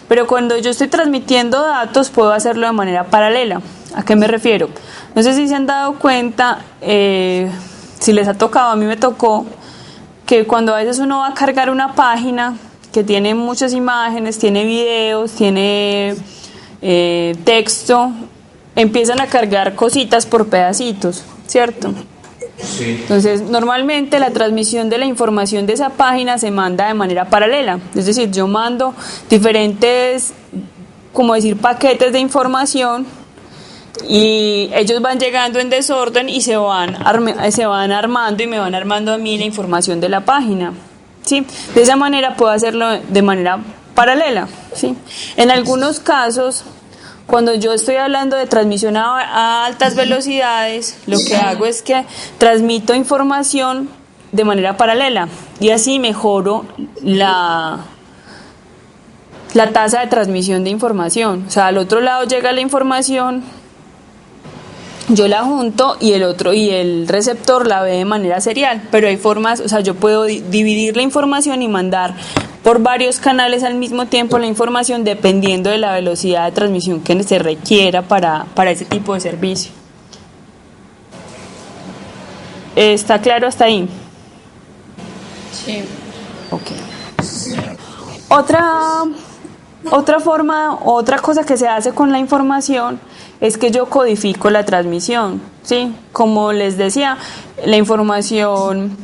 Pero cuando yo estoy transmitiendo datos, puedo hacerlo de manera paralela. ¿A qué me refiero? No sé si se han dado cuenta, si les ha tocado, a mí me tocó, que cuando a veces uno va a cargar una página que tiene muchas imágenes, tiene videos, tiene texto, empiezan a cargar cositas por pedacitos, ¿cierto? Sí. Entonces, normalmente la transmisión de la información de esa página se manda de manera paralela, es decir, yo mando diferentes, como decir, paquetes de información y ellos van llegando en desorden y se van armando y me van armando a mí la información de la página, ¿sí? De esa manera puedo hacerlo de manera paralela, ¿sí? En algunos casos, cuando yo estoy hablando de transmisión a altas velocidades, lo que hago es que transmito información de manera paralela y así mejoro la tasa de transmisión de información. O sea, al otro lado llega la información, yo la junto y el receptor la ve de manera serial, pero hay formas, o sea, yo puedo dividir la información y mandar por varios canales al mismo tiempo la información dependiendo de la velocidad de transmisión que se requiera para ese tipo de servicio. ¿Está claro hasta ahí? Sí. Ok. Otra forma, otra cosa que se hace con la información es que yo codifico la transmisión, ¿sí? Como les decía, la información,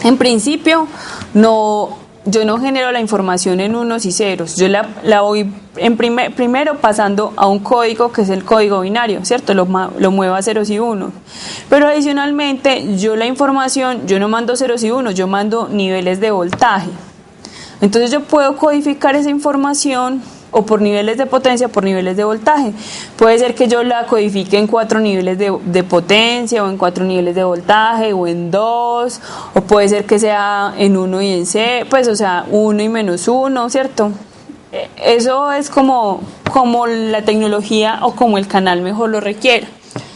en principio, yo no genero la información en unos y ceros, yo la voy primero pasando a un código que es el código binario, ¿cierto? Lo muevo a ceros y unos. Pero adicionalmente, yo la información, yo no mando ceros y unos, yo mando niveles de voltaje. Entonces yo puedo codificar esa información o por niveles de potencia, por niveles de voltaje. Puede ser que yo la codifique en 4 niveles de potencia o en 4 niveles de voltaje o en 2, o puede ser que sea en 1 y en C, pues o sea, 1 y menos 1, ¿cierto? Eso es como la tecnología o como el canal mejor lo requiera.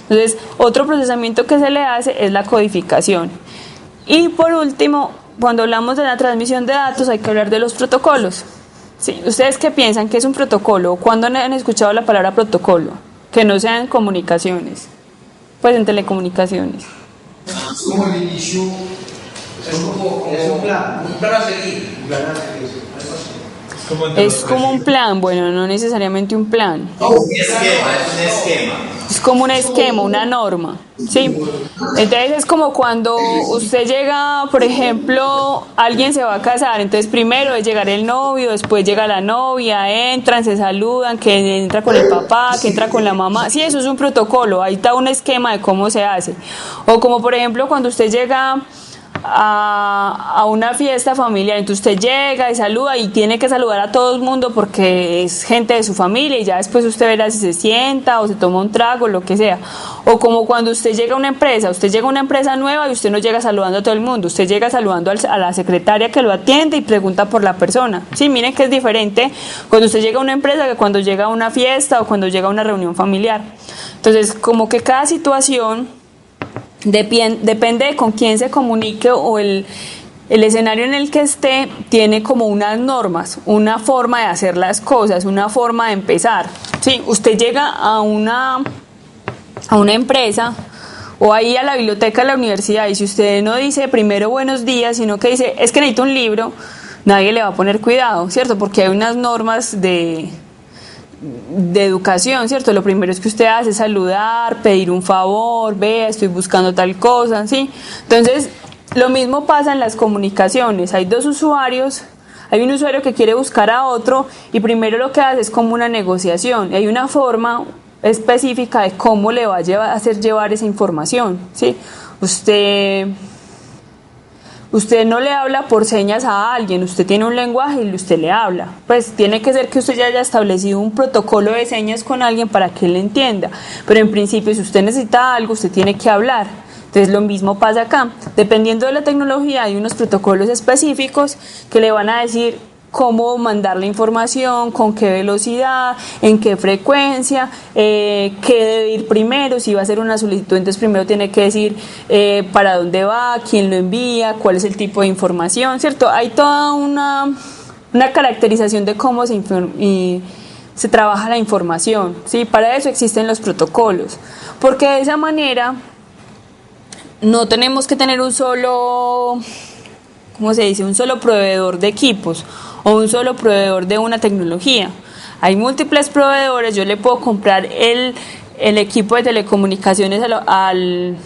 Entonces, otro procesamiento que se le hace es la codificación. Y por último, cuando hablamos de la transmisión de datos hay que hablar de los protocolos. Sí, ¿ustedes qué piensan que es un protocolo? ¿Cuándo han escuchado la palabra protocolo? Que no sean comunicaciones, pues en telecomunicaciones. Es como el inicio, es un plan a seguir. Es como un plan, bueno, no necesariamente un plan. Es como un esquema, una norma, ¿sí? Entonces es como cuando usted llega, por ejemplo, alguien se va a casar, entonces primero es llegar el novio, después llega la novia, entran, se saludan, que entra con el papá, que entra con la mamá. Sí, eso es un protocolo, ahí está un esquema de cómo se hace. O como por ejemplo cuando usted llega a una fiesta familiar, entonces usted llega y saluda y tiene que saludar a todo el mundo porque es gente de su familia y ya después usted verá si se sienta o se toma un trago, lo que sea. O como cuando usted llega a una empresa nueva y usted no llega saludando a todo el mundo, usted llega saludando a la secretaria que lo atiende y pregunta por la persona. Sí, miren que es diferente cuando usted llega a una empresa que cuando llega a una fiesta o cuando llega a una reunión familiar. Entonces, como que cada situación depende de con quién se comunique o el escenario en el que esté, tiene como unas normas, una forma de hacer las cosas, una forma de empezar. Sí, usted llega a una empresa o ahí a la biblioteca de la universidad y si usted no dice primero buenos días, sino que dice es que necesito un libro, nadie le va a poner cuidado, ¿cierto? Porque hay unas normas de educación, ¿cierto? Lo primero es que usted hace saludar, pedir un favor, vea, estoy buscando tal cosa, ¿sí? Entonces, lo mismo pasa en las comunicaciones. Hay dos usuarios, hay un usuario que quiere buscar a otro y primero lo que hace es como una negociación. Y hay una forma específica de cómo le va a hacer llevar esa información, ¿sí? Usted no le habla por señas a alguien, usted tiene un lenguaje y usted le habla. Pues tiene que ser que usted ya haya establecido un protocolo de señas con alguien para que él le entienda. Pero en principio, si usted necesita algo, usted tiene que hablar. Entonces lo mismo pasa acá. Dependiendo de la tecnología, hay unos protocolos específicos que le van a decir cómo mandar la información, con qué velocidad, en qué frecuencia, qué debe ir primero, si va a hacer una solicitud, entonces primero tiene que decir para dónde va, quién lo envía, cuál es el tipo de información, ¿cierto? Hay toda una caracterización de cómo se trabaja la información, ¿sí? Para eso existen los protocolos, porque de esa manera no tenemos que tener un solo, ¿cómo se dice?, un solo proveedor de equipos o un solo proveedor de una tecnología. Hay múltiples proveedores, yo le puedo comprar el equipo de telecomunicaciones al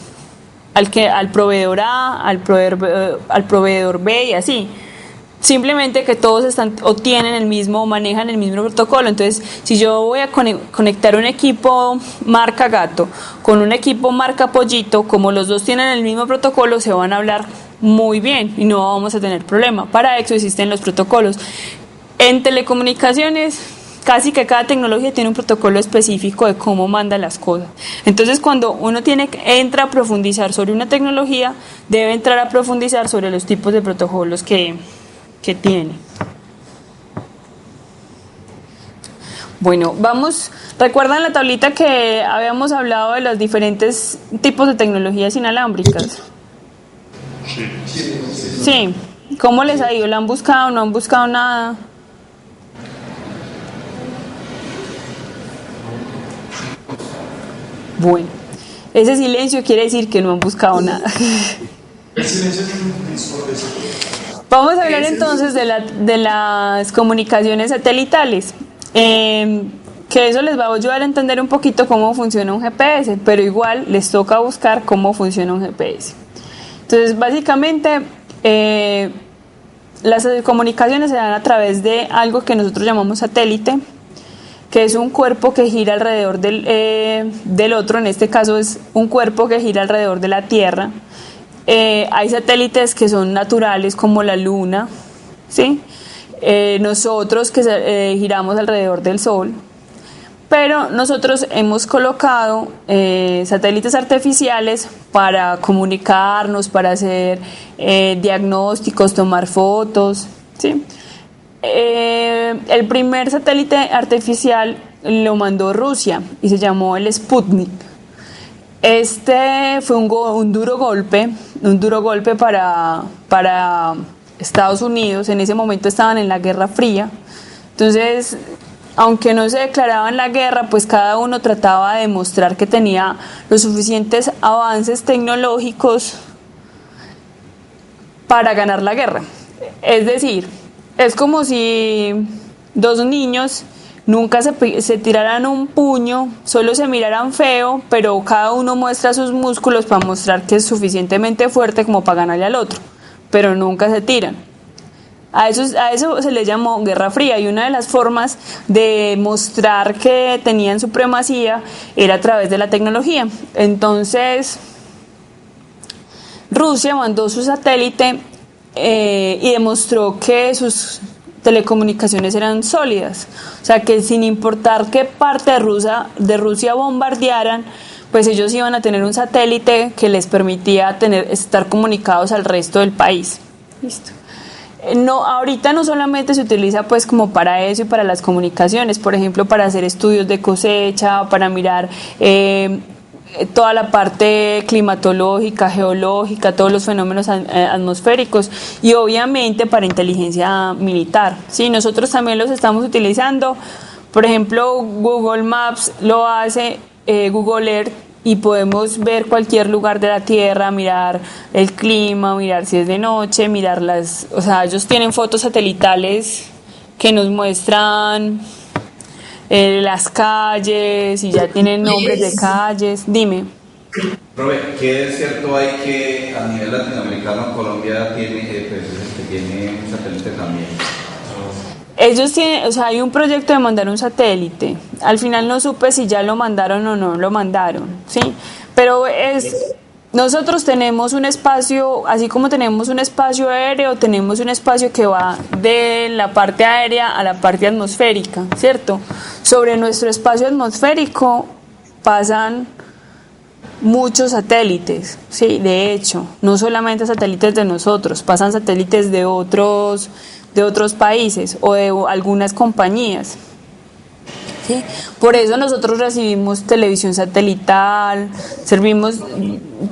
proveedor A, al proveedor B y así. Simplemente que todos tienen el mismo, manejan el mismo protocolo. Entonces, si yo voy a conectar un equipo marca gato con un equipo marca pollito, como los dos tienen el mismo protocolo, se van a hablar muy bien y no vamos a tener problema. Para eso existen los protocolos. En telecomunicaciones, casi que cada tecnología tiene un protocolo específico de cómo manda las cosas. Entonces, cuando uno entra a profundizar sobre una tecnología, debe entrar a profundizar sobre los tipos de protocolos que tiene. Bueno, ¿recuerdan la tablita que habíamos hablado de los diferentes tipos de tecnologías inalámbricas? Sí. ¿Cómo les ha ido? ¿La han buscado? ¿No han buscado nada? Bueno, ese silencio quiere decir que no han buscado nada. El silencio es un discurso. Vamos a hablar entonces de las comunicaciones satelitales, que eso les va a ayudar a entender un poquito cómo funciona un GPS, pero igual les toca buscar cómo funciona un GPS. Entonces, básicamente, las comunicaciones se dan a través de algo que nosotros llamamos satélite, que es un cuerpo que gira alrededor del otro. En este caso es un cuerpo que gira alrededor de la Tierra. Hay satélites que son naturales, como la Luna, ¿sí? Nosotros que giramos alrededor del Sol, pero nosotros hemos colocado satélites artificiales para comunicarnos, para hacer diagnósticos, tomar fotos, ¿sí? El primer satélite artificial lo mandó Rusia y se llamó el Sputnik. Este fue un duro golpe para Estados Unidos. En ese momento estaban en la Guerra Fría. Entonces, aunque no se declaraban la guerra, pues cada uno trataba de demostrar que tenía los suficientes avances tecnológicos para ganar la guerra. Es decir, es como si dos niños nunca se tiraran un puño, solo se miraran feo, pero cada uno muestra sus músculos para mostrar que es suficientemente fuerte como para ganarle al otro, pero nunca se tiran. A eso se le llamó Guerra Fría, y una de las formas de mostrar que tenían supremacía era a través de la tecnología. Entonces, Rusia mandó su satélite y demostró que sus telecomunicaciones eran sólidas, o sea que sin importar qué parte de Rusia bombardearan, pues ellos iban a tener un satélite que les permitía estar comunicados al resto del país. Listo. No, ahorita no solamente se utiliza pues como para eso y para las comunicaciones, por ejemplo para hacer estudios de cosecha, para mirar toda la parte climatológica, geológica, todos los fenómenos atmosféricos, y obviamente para inteligencia militar. Sí, nosotros también los estamos utilizando. Por ejemplo, Google Maps lo hace, Google Earth, y podemos ver cualquier lugar de la Tierra, mirar el clima, mirar si es de noche, mirar ellos tienen fotos satelitales que nos muestran las calles, y ya tienen nombres de calles. Dime. Profe, ¿qué es cierto hay que a nivel latinoamericano Colombia tiene un satélite también? Ellos tienen, hay un proyecto de mandar un satélite. Al final no supe si ya lo mandaron o no lo mandaron, ¿sí? Pero nosotros tenemos un espacio, así como tenemos un espacio aéreo, tenemos un espacio que va de la parte aérea a la parte atmosférica, ¿cierto? Sobre nuestro espacio atmosférico pasan muchos satélites, sí, de hecho, no solamente satélites de nosotros, pasan satélites de otros de otros países o de algunas compañías. ¿Sí? Por eso nosotros recibimos televisión satelital,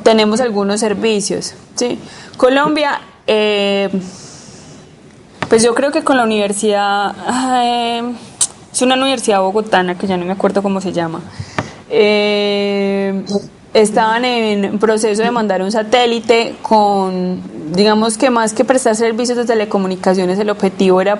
tenemos algunos servicios. ¿Sí? Colombia, pues yo creo que con la universidad, es una universidad bogotana que ya no me acuerdo cómo se llama, estaban en proceso de mandar un satélite con, digamos que más que prestar servicios de telecomunicaciones, el objetivo era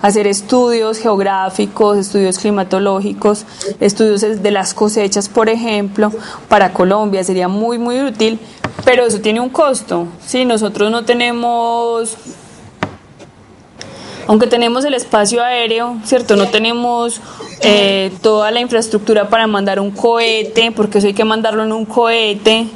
hacer estudios geográficos, estudios climatológicos, estudios de las cosechas, por ejemplo, para Colombia. Sería muy, muy útil, pero eso tiene un costo. ¿Sí? Nosotros no tenemos, aunque tenemos el espacio aéreo, ¿cierto? No tenemos toda la infraestructura para mandar un cohete, porque eso hay que mandarlo en un cohete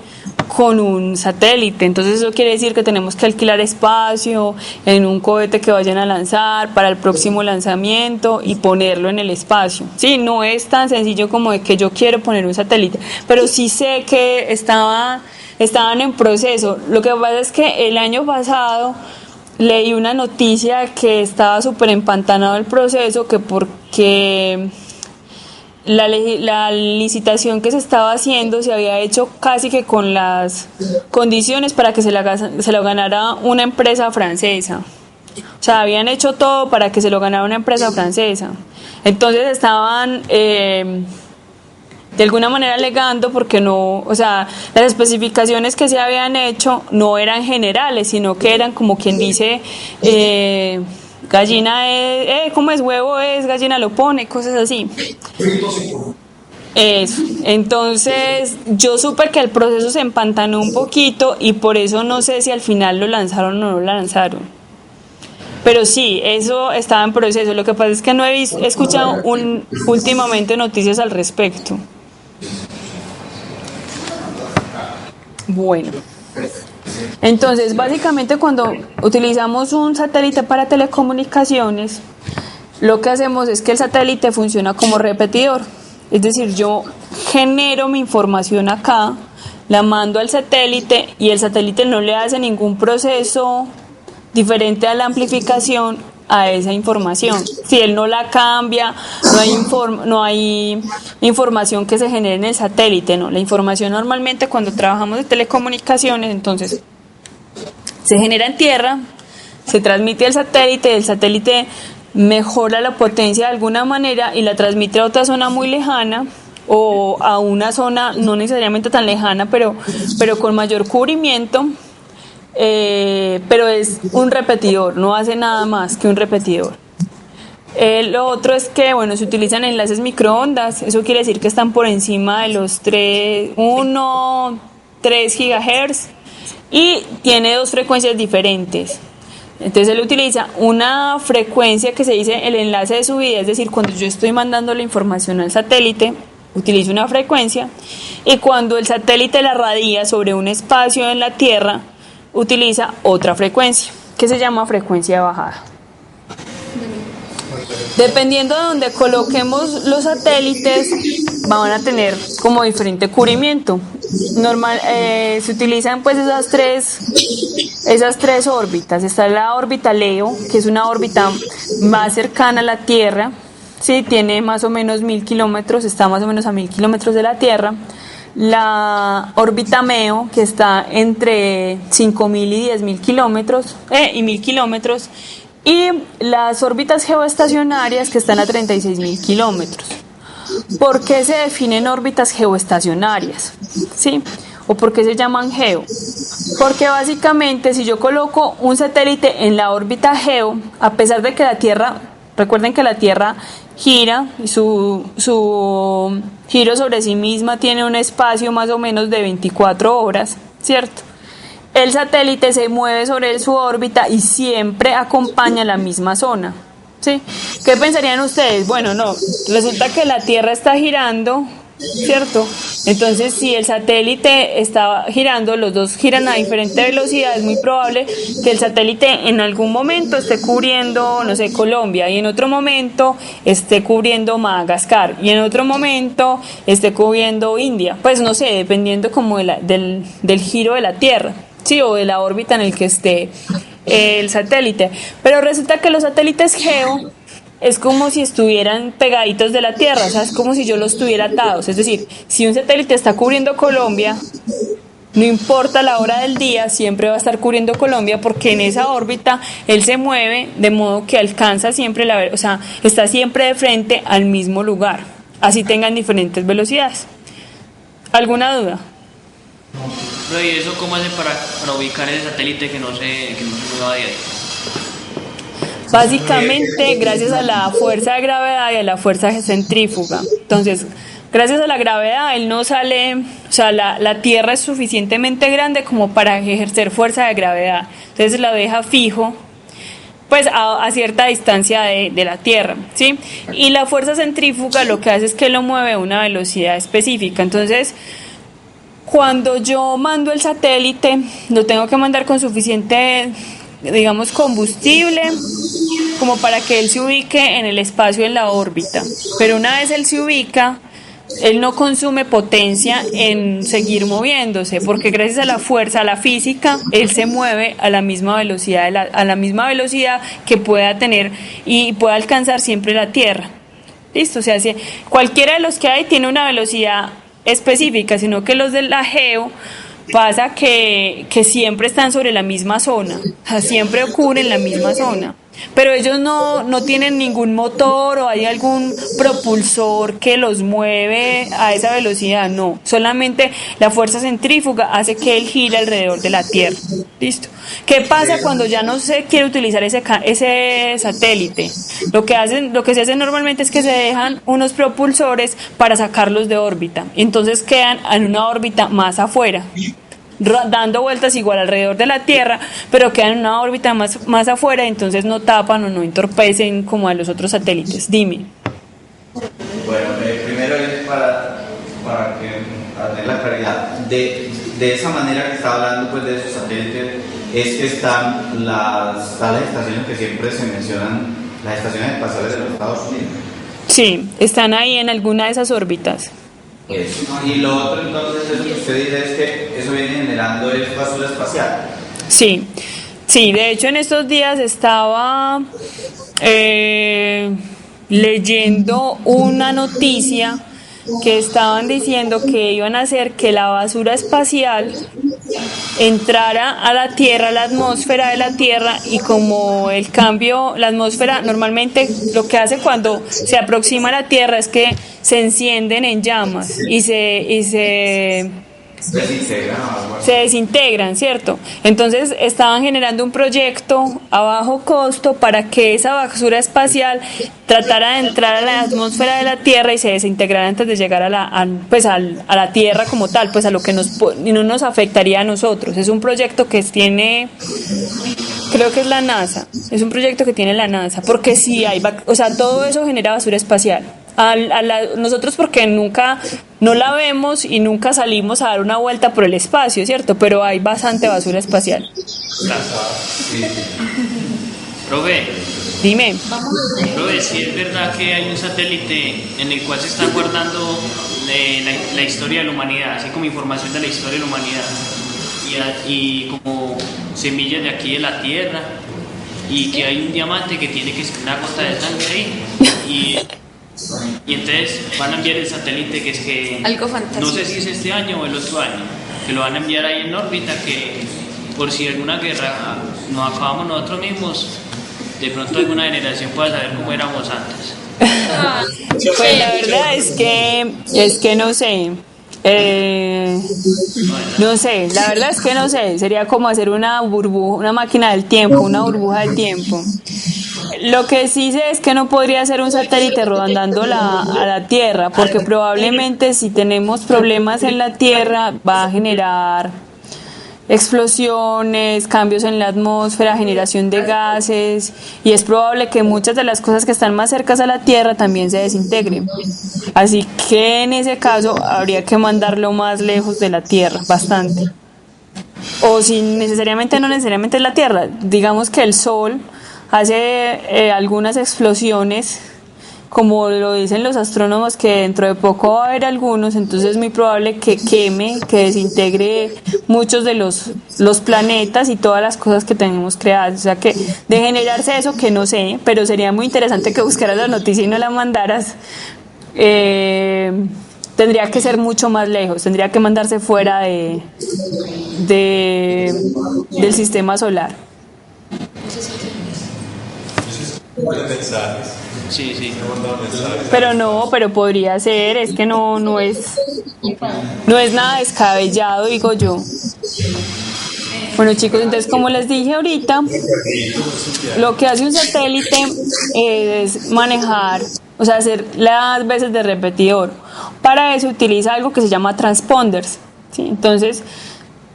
con un satélite. Entonces eso quiere decir que tenemos que alquilar espacio en un cohete que vayan a lanzar para el próximo lanzamiento y ponerlo en el espacio. Sí, no es tan sencillo como de que yo quiero poner un satélite, pero sí sé que estaban en proceso. Lo que pasa es que el año pasado leí una noticia que estaba súper empantanado el proceso, que porque la licitación que se estaba haciendo se había hecho casi que con las condiciones para que se lo ganara una empresa francesa. O sea, habían hecho todo para que se lo ganara una empresa francesa. Entonces estaban de alguna manera alegando porque no, o sea, las especificaciones que se habían hecho no eran generales, sino que eran como quien dice, gallina es, ¿cómo es? Huevo es, gallina lo pone, cosas así. Eso. Entonces yo supe que el proceso se empantanó un poquito y por eso no sé si al final lo lanzaron o no lo lanzaron. Pero sí, eso estaba en proceso. Lo que pasa es que no he escuchado últimamente noticias al respecto. Bueno, entonces básicamente cuando utilizamos un satélite para telecomunicaciones, lo que hacemos es que el satélite funciona como repetidor. Es decir, yo genero mi información acá, la mando al satélite y el satélite no le hace ningún proceso diferente a la amplificación a esa información. Si él no la cambia, no hay información que se genere en el satélite, no. La información normalmente cuando trabajamos de telecomunicaciones, entonces se genera en tierra, se transmite al satélite, el satélite mejora la potencia de alguna manera y la transmite a otra zona muy lejana o a una zona no necesariamente tan lejana, pero con mayor cubrimiento. Pero es un repetidor, no hace nada más que un repetidor. Lo otro es que, bueno, se utilizan enlaces microondas, eso quiere decir que están por encima de los 3 GHz y tiene dos frecuencias diferentes. Entonces él utiliza una frecuencia que se dice el enlace de subida, es decir, cuando yo estoy mandando la información al satélite, utilizo una frecuencia, y cuando el satélite la radia sobre un espacio en la Tierra, utiliza otra frecuencia, que se llama frecuencia de bajada. Dependiendo de donde coloquemos los satélites, van a tener como diferente cubrimiento. Se utilizan pues esas tres órbitas. Está la órbita Leo, que es una órbita más cercana a la Tierra, sí, tiene más o menos 1000 kilómetros, está más o menos a 1000 kilómetros de la Tierra. La órbita MEO, que está entre 5000 y 10.000 kilómetros, y 1000 kilómetros, y las órbitas geoestacionarias, que están a 36.000 kilómetros. ¿Por qué se definen órbitas geoestacionarias? ¿Sí? ¿O por qué se llaman geo? Porque básicamente si yo coloco un satélite en la órbita geo, a pesar de que la Tierra, recuerden que la Tierra gira y su giro sobre sí misma tiene un espacio más o menos de 24 horas, ¿cierto? El satélite se mueve sobre su órbita y siempre acompaña la misma zona, ¿sí? ¿Qué pensarían ustedes? Bueno, no, resulta que la Tierra está girando, ¿cierto? Entonces, si el satélite está girando, los dos giran a diferente velocidad, es muy probable que el satélite en algún momento esté cubriendo, no sé, Colombia, y en otro momento esté cubriendo Madagascar, y en otro momento esté cubriendo India. Pues no sé, dependiendo como del giro de la Tierra, sí, o de la órbita en el que esté el satélite. Pero resulta que los satélites geo es como si estuvieran pegaditos de la Tierra, o sea, es como si yo los tuviera atados. Es decir, si un satélite está cubriendo Colombia, no importa la hora del día, siempre va a estar cubriendo Colombia porque en esa órbita él se mueve de modo que alcanza siempre o sea, está siempre de frente al mismo lugar, así tengan diferentes velocidades. ¿Alguna duda? Pero ¿y eso cómo hacen para ubicar ese satélite que no se mueva de ahí? Básicamente gracias a la fuerza de gravedad y a la fuerza centrífuga. Entonces, gracias a la gravedad, él no sale, o sea, la Tierra es suficientemente grande como para ejercer fuerza de gravedad. Entonces la deja fijo, pues a cierta distancia de la Tierra, ¿sí? Y la fuerza centrífuga lo que hace es que lo mueve a una velocidad específica. Entonces, cuando yo mando el satélite, lo tengo que mandar con suficiente, digamos, combustible como para que él se ubique en el espacio en la órbita. Pero una vez él se ubica, él no consume potencia en seguir moviéndose, porque gracias a la fuerza, a la física, él se mueve a la misma velocidad, a la misma velocidad que pueda tener y pueda alcanzar siempre la Tierra. Listo, o sea, si cualquiera de los que hay tiene una velocidad específica, sino que los de la geo pasa que siempre están sobre la misma zona, o sea, siempre ocurren en la misma zona. Pero ellos no tienen ningún motor o hay algún propulsor que los mueve a esa velocidad, no. Solamente la fuerza centrífuga hace que él gire alrededor de la Tierra. ¿Listo? ¿Qué pasa cuando ya no se quiere utilizar ese satélite? Lo que se hace normalmente es que se dejan unos propulsores para sacarlos de órbita. Entonces quedan en una órbita más afuera, dando vueltas igual alrededor de la Tierra, pero quedan en una órbita más afuera, entonces no tapan o no entorpecen como a los otros satélites. Dime. Bueno, primero es para tener la claridad. De esa manera que está hablando pues, de esos satélites, es que están las estaciones que siempre se mencionan, las estaciones espaciales de los Estados Unidos. Sí, están ahí en alguna de esas órbitas. Eso. Y lo otro entonces, eso que usted dice es que eso viene generando es basura espacial. Sí, de hecho en estos días estaba leyendo una noticia que estaban diciendo que iban a hacer que la basura espacial entrara a la Tierra, a la atmósfera de la Tierra, y como el cambio, la atmósfera normalmente lo que hace cuando se aproxima a la Tierra es que se encienden en llamas y se desintegran, ¿cierto? Entonces estaban generando un proyecto a bajo costo para que esa basura espacial tratara de entrar a la atmósfera de la Tierra y se desintegrara antes de llegar a la Tierra como tal, pues a lo que no nos afectaría a nosotros. Es un proyecto que tiene, creo que es la NASA, es un proyecto que tiene la NASA, porque sí hay, o sea, todo eso genera basura espacial. Nosotros porque nunca no la vemos y nunca salimos a dar una vuelta por el espacio, ¿cierto? Pero hay bastante basura espacial. Profe, dime. Profe, si es verdad que hay un satélite en el cual se está guardando la historia de la humanidad, así como información de la historia de la humanidad y como semillas de aquí de la Tierra, y que hay un diamante que tiene que ser una gota de sangre ahí, y entonces van a enviar el satélite que es que algo fantástico. No sé si es este año o el otro año, que lo van a enviar ahí en órbita, que por si alguna guerra nos acabamos nosotros mismos, de pronto alguna generación pueda saber cómo éramos antes. Pues la verdad es que no sé. No sé, la verdad es que no sé, sería como hacer una máquina del tiempo, una burbuja del tiempo. Lo que sí sé es que no podría ser un satélite rodando a la Tierra, porque probablemente si tenemos problemas en la Tierra va a generar explosiones, cambios en la atmósfera, generación de gases, y es probable que muchas de las cosas que están más cercanas a la Tierra también se desintegren. Así que en ese caso habría que mandarlo más lejos de la Tierra, bastante. O si no necesariamente es la Tierra, digamos que el Sol hace algunas explosiones como lo dicen los astrónomos, que dentro de poco va a haber algunos, entonces es muy probable que queme, que desintegre muchos de los planetas y todas las cosas que tenemos creadas. O sea que de generarse eso, que no sé, pero sería muy interesante que buscaras la noticia y no la mandaras. Tendría que ser mucho más lejos, tendría que mandarse fuera del sistema solar. Mensajes. Sí, sí. Pero podría ser, es que no es nada descabellado, digo yo. Bueno, chicos, entonces como les dije ahorita, lo que hace un satélite es manejar, o sea, hacer las veces de repetidor. Para eso utiliza algo que se llama transponders, ¿sí? Entonces,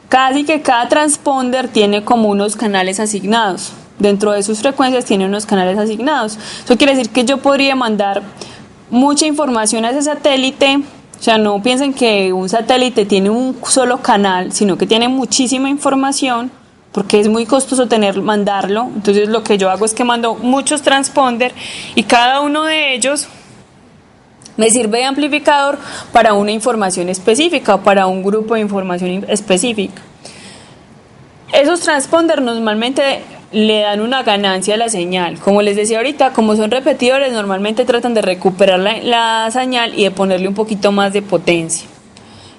casi que cada transponder tiene como unos canales asignados. Dentro de sus frecuencias tiene unos canales asignados. Eso quiere decir que yo podría mandar mucha información a ese satélite. O sea, no piensen que un satélite tiene un solo canal, sino que tiene muchísima información, porque es muy costoso mandarlo. Entonces lo que yo hago es que mando muchos transponder y cada uno de ellos me sirve de amplificador para una información específica o para un grupo de información específica. Esos transponders normalmente le dan una ganancia a la señal. Como les decía ahorita, como son repetidores, normalmente tratan de recuperar la señal y de ponerle un poquito más de potencia.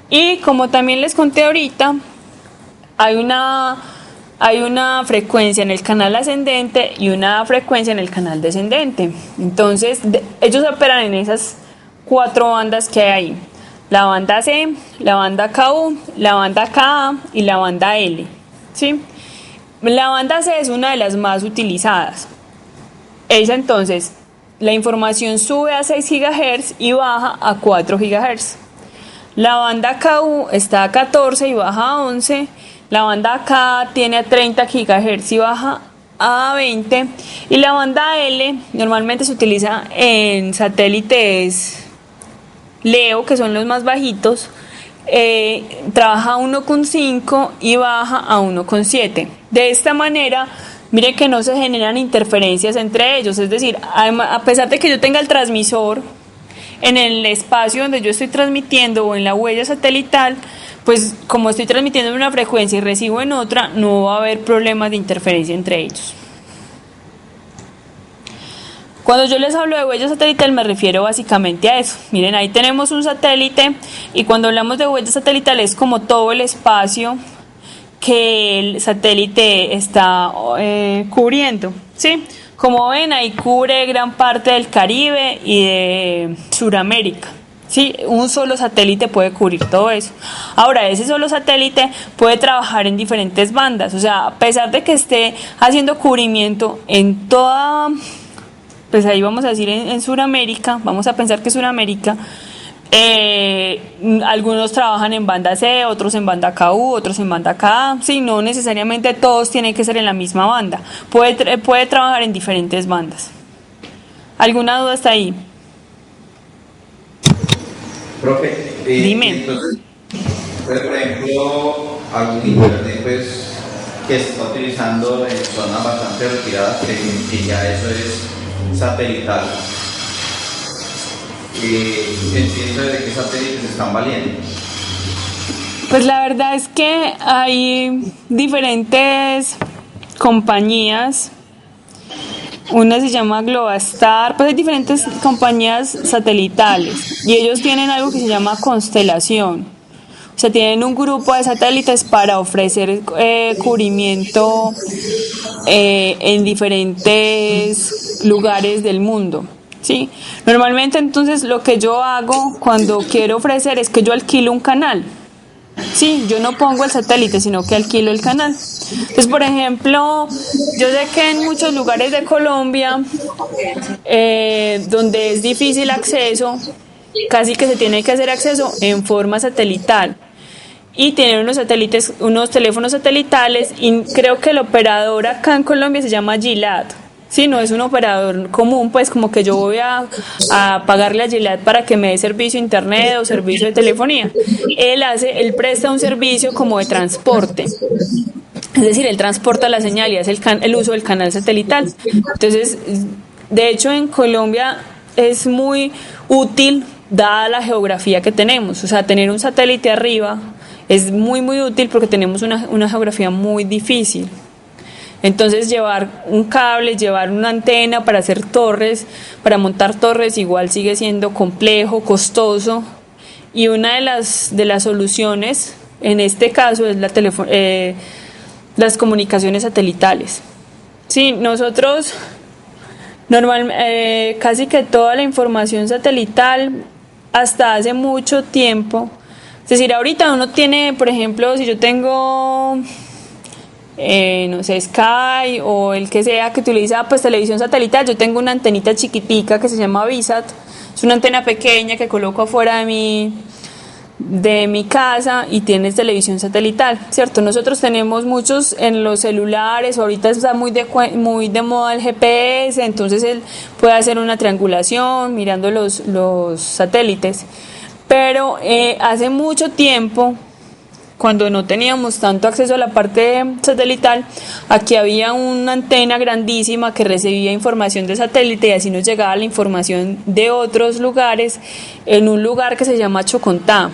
Y como también les conté ahorita, hay una frecuencia en el canal ascendente y una frecuencia en el canal descendente. Entonces, ellos operan en esas 4 bandas que hay ahí: la banda C, la banda KU, la banda KA y la banda L, ¿sí? La banda C es una de las más utilizadas. Esa, entonces, la información sube a 6 GHz y baja a 4 GHz. La banda KU está a 14 y baja a 11. La banda K tiene a 30 GHz y baja a 20. Y la banda L normalmente se utiliza en satélites LEO, que son los más bajitos. Trabaja a 1,5 y baja a 1,7. De esta manera, mire que no se generan interferencias entre ellos. Es decir, a pesar de que yo tenga el transmisor en el espacio donde yo estoy transmitiendo o en la huella satelital, pues como estoy transmitiendo en una frecuencia y recibo en otra, no va a haber problemas de interferencia entre ellos. Cuando yo les hablo de huella satelital me refiero básicamente a eso. Miren, ahí tenemos un satélite y cuando hablamos de huella satelital es como todo el espacio que el satélite está cubriendo, ¿sí? Como ven, ahí cubre gran parte del Caribe y de Sudamérica, ¿sí? Un solo satélite puede cubrir todo eso. Ahora, ese solo satélite puede trabajar en diferentes bandas, o sea, a pesar de que esté haciendo cubrimiento en toda, pues ahí vamos a decir en Sudamérica, vamos a pensar que Sudamérica, algunos trabajan en banda C, otros en banda KU, otros en banda KA. Sí, no necesariamente todos tienen que ser en la misma banda, puede trabajar en diferentes bandas. ¿Alguna duda hasta ahí? Profe, dime. Entonces, pues, por ejemplo, algún internet pues, que se está utilizando en zonas bastante retiradas, que ya eso es satelital. ¿Entiendo de qué satélites están valiendo? Pues la verdad es que hay diferentes compañías. Una se llama Globastar, pues hay diferentes compañías satelitales y ellos tienen algo que se llama constelación. O sea, tienen un grupo de satélites para ofrecer cubrimiento en diferentes lugares del mundo. Sí, normalmente entonces lo que yo hago cuando quiero ofrecer es que yo alquilo un canal. Sí, yo no pongo el satélite, sino que alquilo el canal. Entonces, por ejemplo, yo sé que en muchos lugares de Colombia, donde es difícil acceso, casi que se tiene que hacer acceso en forma satelital. Y tienen unos satélites, unos teléfonos satelitales, y creo que el operador acá en Colombia se llama Gilat. Sí, no es un operador común, pues como que yo voy a pagarle a Gilat para que me dé servicio de internet o servicio de telefonía. Él presta un servicio como de transporte. Es decir, él transporta la señal y hace el uso del canal satelital. Entonces, de hecho en Colombia es muy útil dada la geografía que tenemos. O sea, tener un satélite arriba es muy, muy útil porque tenemos una geografía muy difícil. Entonces llevar un cable, llevar una antena para hacer torres, para montar torres, igual sigue siendo complejo, costoso. Y una de las soluciones en este caso es las comunicaciones satelitales. Sí, nosotros casi que toda la información satelital hasta hace mucho tiempo, es decir, ahorita uno tiene, por ejemplo, si yo tengo no sé, Sky o el que sea que utiliza pues televisión satelital, yo tengo una antenita chiquitica que se llama VISAT, es una antena pequeña que coloco afuera de mi casa y tienes televisión satelital, ¿cierto? Nosotros tenemos muchos en los celulares, ahorita está muy de moda el GPS, entonces él puede hacer una triangulación mirando los satélites, pero hace mucho tiempo, cuando no teníamos tanto acceso a la parte satelital, aquí había una antena grandísima que recibía información de satélite y así nos llegaba la información de otros lugares en un lugar que se llama Chocontá,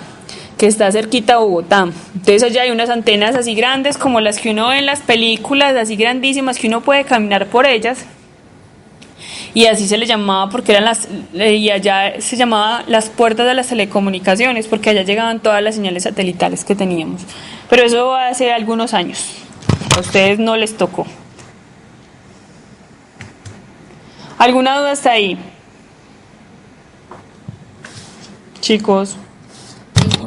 que está cerquita a Bogotá. Entonces allá hay unas antenas así grandes como las que uno ve en las películas, así grandísimas que uno puede caminar por ellas. Y así se le llamaba porque y allá se llamaba las puertas de las telecomunicaciones porque allá llegaban todas las señales satelitales que teníamos. Pero eso hace algunos años. A ustedes no les tocó. ¿Alguna duda hasta ahí? Chicos.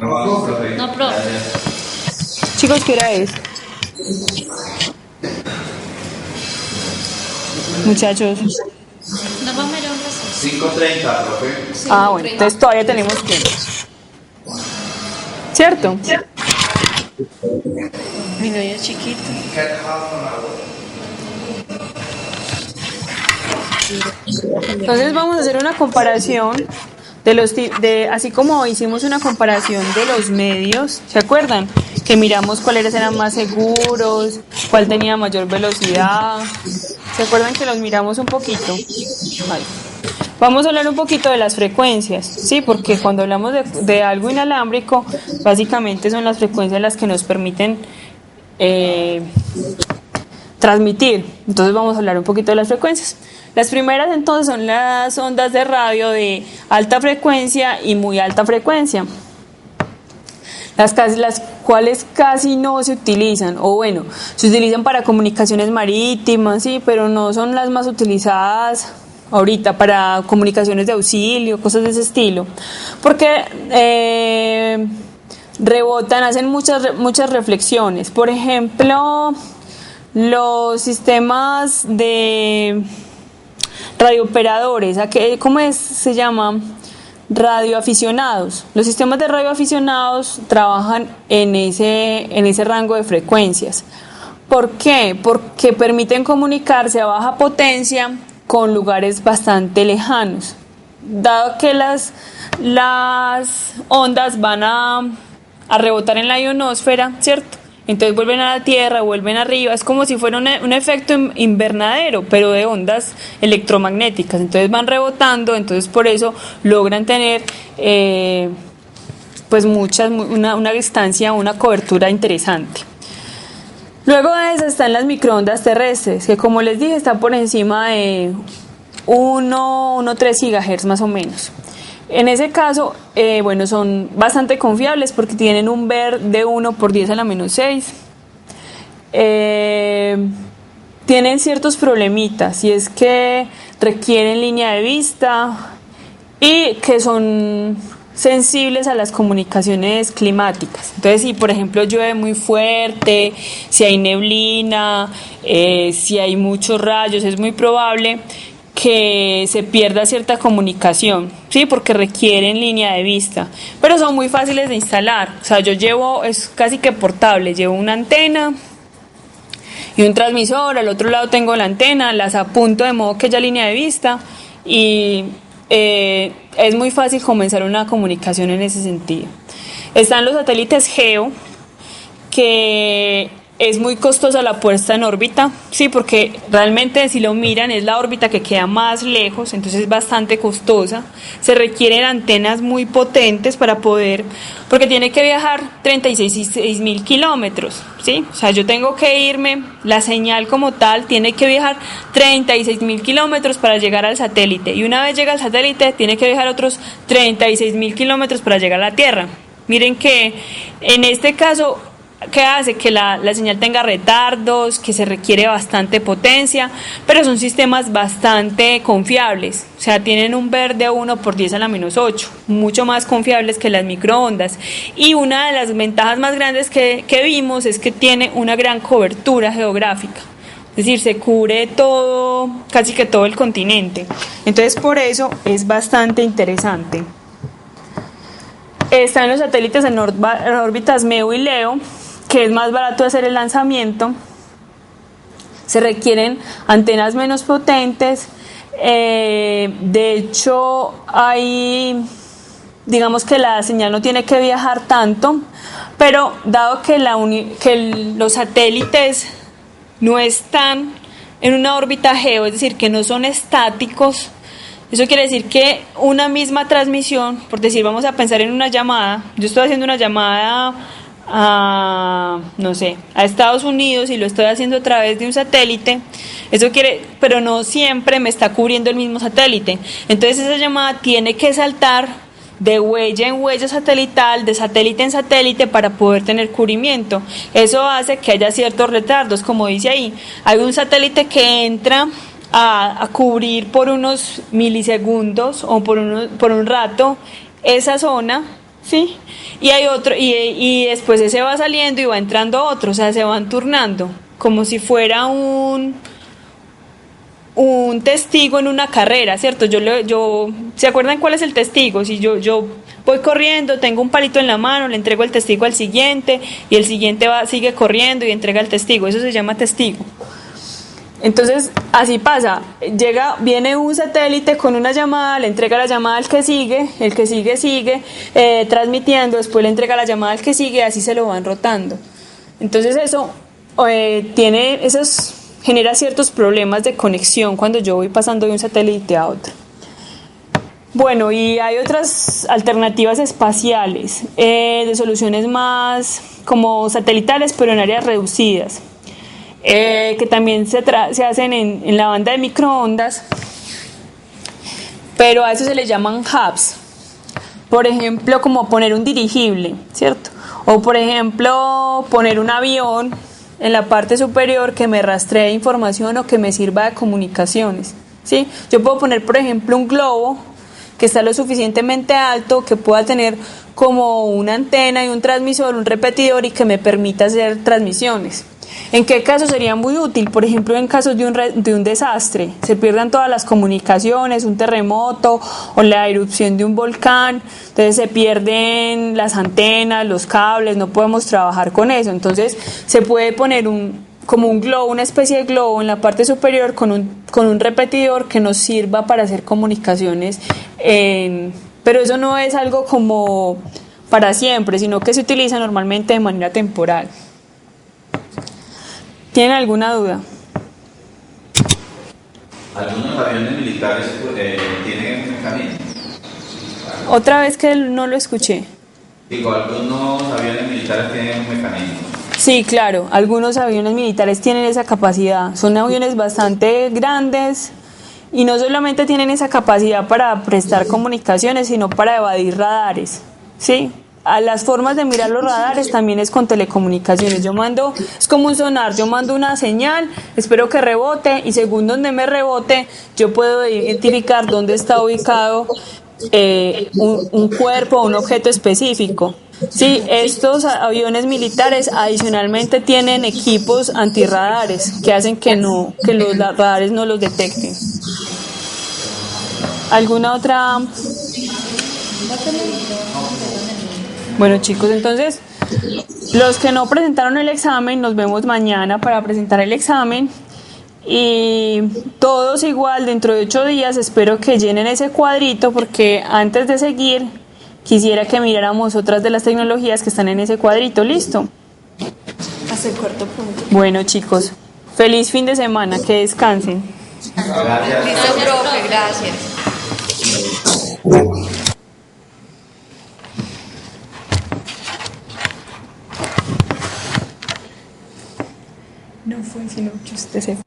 No, profe. Chicos, ¿qué hora es? Muchachos. Nos vamos a ir a un receso. 5:30, profe. Bueno, entonces todavía tenemos tiempo. ¿Cierto? Mi novio es chiquito. Entonces vamos a hacer una comparación así como hicimos una comparación de los medios, ¿se acuerdan? Que miramos cuáles eran más seguros, cuál tenía mayor velocidad. ¿Se acuerdan que los miramos un poquito? Vale. Vamos a hablar un poquito de las frecuencias, ¿sí? Porque cuando hablamos de algo inalámbrico, básicamente son las frecuencias las que nos permiten transmitir. Entonces vamos a hablar un poquito de las frecuencias. Las primeras entonces son las ondas de radio de alta frecuencia y muy alta frecuencia, las cuales casi no se utilizan, o bueno, se utilizan para comunicaciones marítimas, sí, pero no son las más utilizadas ahorita para comunicaciones de auxilio, cosas de ese estilo, porque rebotan, hacen muchas reflexiones. Por ejemplo, los sistemas de radiooperadores, ¿cómo se llama? Radioaficionados. Los sistemas de radioaficionados trabajan en ese rango de frecuencias. ¿Por qué? Porque permiten comunicarse a baja potencia con lugares bastante lejanos. Dado que las ondas van a rebotar en la ionosfera, ¿cierto? Entonces vuelven a la Tierra, vuelven arriba, es como si fuera un efecto invernadero, pero de ondas electromagnéticas, entonces van rebotando, entonces por eso logran tener pues una distancia, una cobertura interesante. Luego de eso están las microondas terrestres, que como les dije están por encima de 1,3 GHz más o menos. En ese caso, son bastante confiables porque tienen un VER de 1/10⁻⁶. Tienen ciertos problemitas y es que requieren línea de vista y que son sensibles a las comunicaciones climáticas. Entonces, si por ejemplo llueve muy fuerte, si hay neblina, si hay muchos rayos, es muy probable que se pierda cierta comunicación, ¿sí? Porque requieren línea de vista, pero son muy fáciles de instalar. O sea, es casi que portable, llevo una antena y un transmisor, al otro lado tengo la antena, las apunto de modo que haya línea de vista y es muy fácil comenzar una comunicación en ese sentido. Están los satélites GEO, que es muy costosa la puesta en órbita, sí, porque realmente si lo miran es la órbita que queda más lejos, entonces es bastante costosa. Se requieren antenas muy potentes para poder, porque tiene que viajar 36.000 kilómetros, sí, o sea, yo tengo que irme, la señal como tal tiene que viajar 36.000 kilómetros para llegar al satélite, y una vez llega al satélite tiene que viajar otros 36.000 kilómetros para llegar a la Tierra. Miren que en este caso, ¿qué hace? Que la señal tenga retardos, que se requiere bastante potencia, pero son sistemas bastante confiables, o sea, tienen un VER de 1 por 10 a la menos 8, mucho más confiables que las microondas, y una de las ventajas más grandes que vimos es que tiene una gran cobertura geográfica, es decir, se cubre todo, casi que todo el continente, entonces por eso es bastante interesante. Están los satélites en órbitas MEO y LEO, que es más barato hacer el lanzamiento, se requieren antenas menos potentes, de hecho digamos que la señal no tiene que viajar tanto, pero dado que los satélites no están en una órbita geo, es decir, que no son estáticos, eso quiere decir que una misma transmisión, por decir, vamos a pensar en una llamada, yo estoy haciendo una llamada a Estados Unidos y lo estoy haciendo a través de un satélite, pero no siempre me está cubriendo el mismo satélite, entonces esa llamada tiene que saltar de huella en huella satelital, de satélite en satélite para poder tener cubrimiento. Eso hace que haya ciertos retardos, como dice ahí, hay un satélite que entra a cubrir por unos milisegundos o por un rato esa zona, ¿sí? Y hay otro, y después ese va saliendo y va entrando otro, o sea, se van turnando, como si fuera un testigo en una carrera, ¿cierto? ¿Se acuerdan cuál es el testigo? Si yo voy corriendo, tengo un palito en la mano, le entrego el testigo al siguiente, y el siguiente sigue corriendo y entrega el testigo, eso se llama testigo. Entonces, así pasa, viene un satélite con una llamada, le entrega la llamada al que sigue, el que sigue transmitiendo, después le entrega la llamada al que sigue, así se lo van rotando. Entonces eso genera ciertos problemas de conexión cuando yo voy pasando de un satélite a otro. Bueno, y hay otras alternativas espaciales, de soluciones más como satelitales, pero en áreas reducidas. Que también se hacen en la banda de microondas, pero a eso se le llaman hubs. Por ejemplo, como poner un dirigible, ¿cierto? O por ejemplo, poner un avión en la parte superior que me rastree información o que me sirva de comunicaciones, ¿sí? Yo puedo poner, por ejemplo, un globo que está lo suficientemente alto, que pueda tener como una antena y un transmisor, un repetidor, y que me permita hacer transmisiones. ¿En qué caso sería muy útil? Por ejemplo, en casos de un desastre, se pierdan todas las comunicaciones, un terremoto o la erupción de un volcán, entonces se pierden las antenas, los cables, no podemos trabajar con eso, entonces se puede poner como un globo, una especie de globo en la parte superior con un repetidor que nos sirva para hacer comunicaciones, pero eso no es algo como para siempre, sino que se utiliza normalmente de manera temporal. ¿Tienen alguna duda? ¿Algunos aviones militares tienen un mecanismo? Otra vez que no lo escuché. Digo, algunos aviones militares tienen un mecanismo. Sí, claro, algunos aviones militares tienen esa capacidad. Son aviones bastante grandes y no solamente tienen esa capacidad para prestar comunicaciones, sino para evadir radares, ¿sí? A las formas de mirar los radares también es con telecomunicaciones. Es como un sonar, yo mando una señal, espero que rebote y según donde me rebote, yo puedo identificar dónde está ubicado un cuerpo o un objeto específico. Sí, estos aviones militares adicionalmente tienen equipos antirradares que hacen que los radares no los detecten. ¿Alguna otra? Bueno, chicos, entonces los que no presentaron el examen, nos vemos mañana para presentar el examen, y todos igual dentro de 8 días espero que llenen ese cuadrito, porque antes de seguir quisiera que miráramos otras de las tecnologías que están en ese cuadrito. ¿Listo? Hasta el cuarto punto. Bueno, chicos, feliz fin de semana, que descansen. Gracias. Listo, profe, gracias. No fue sino que usted se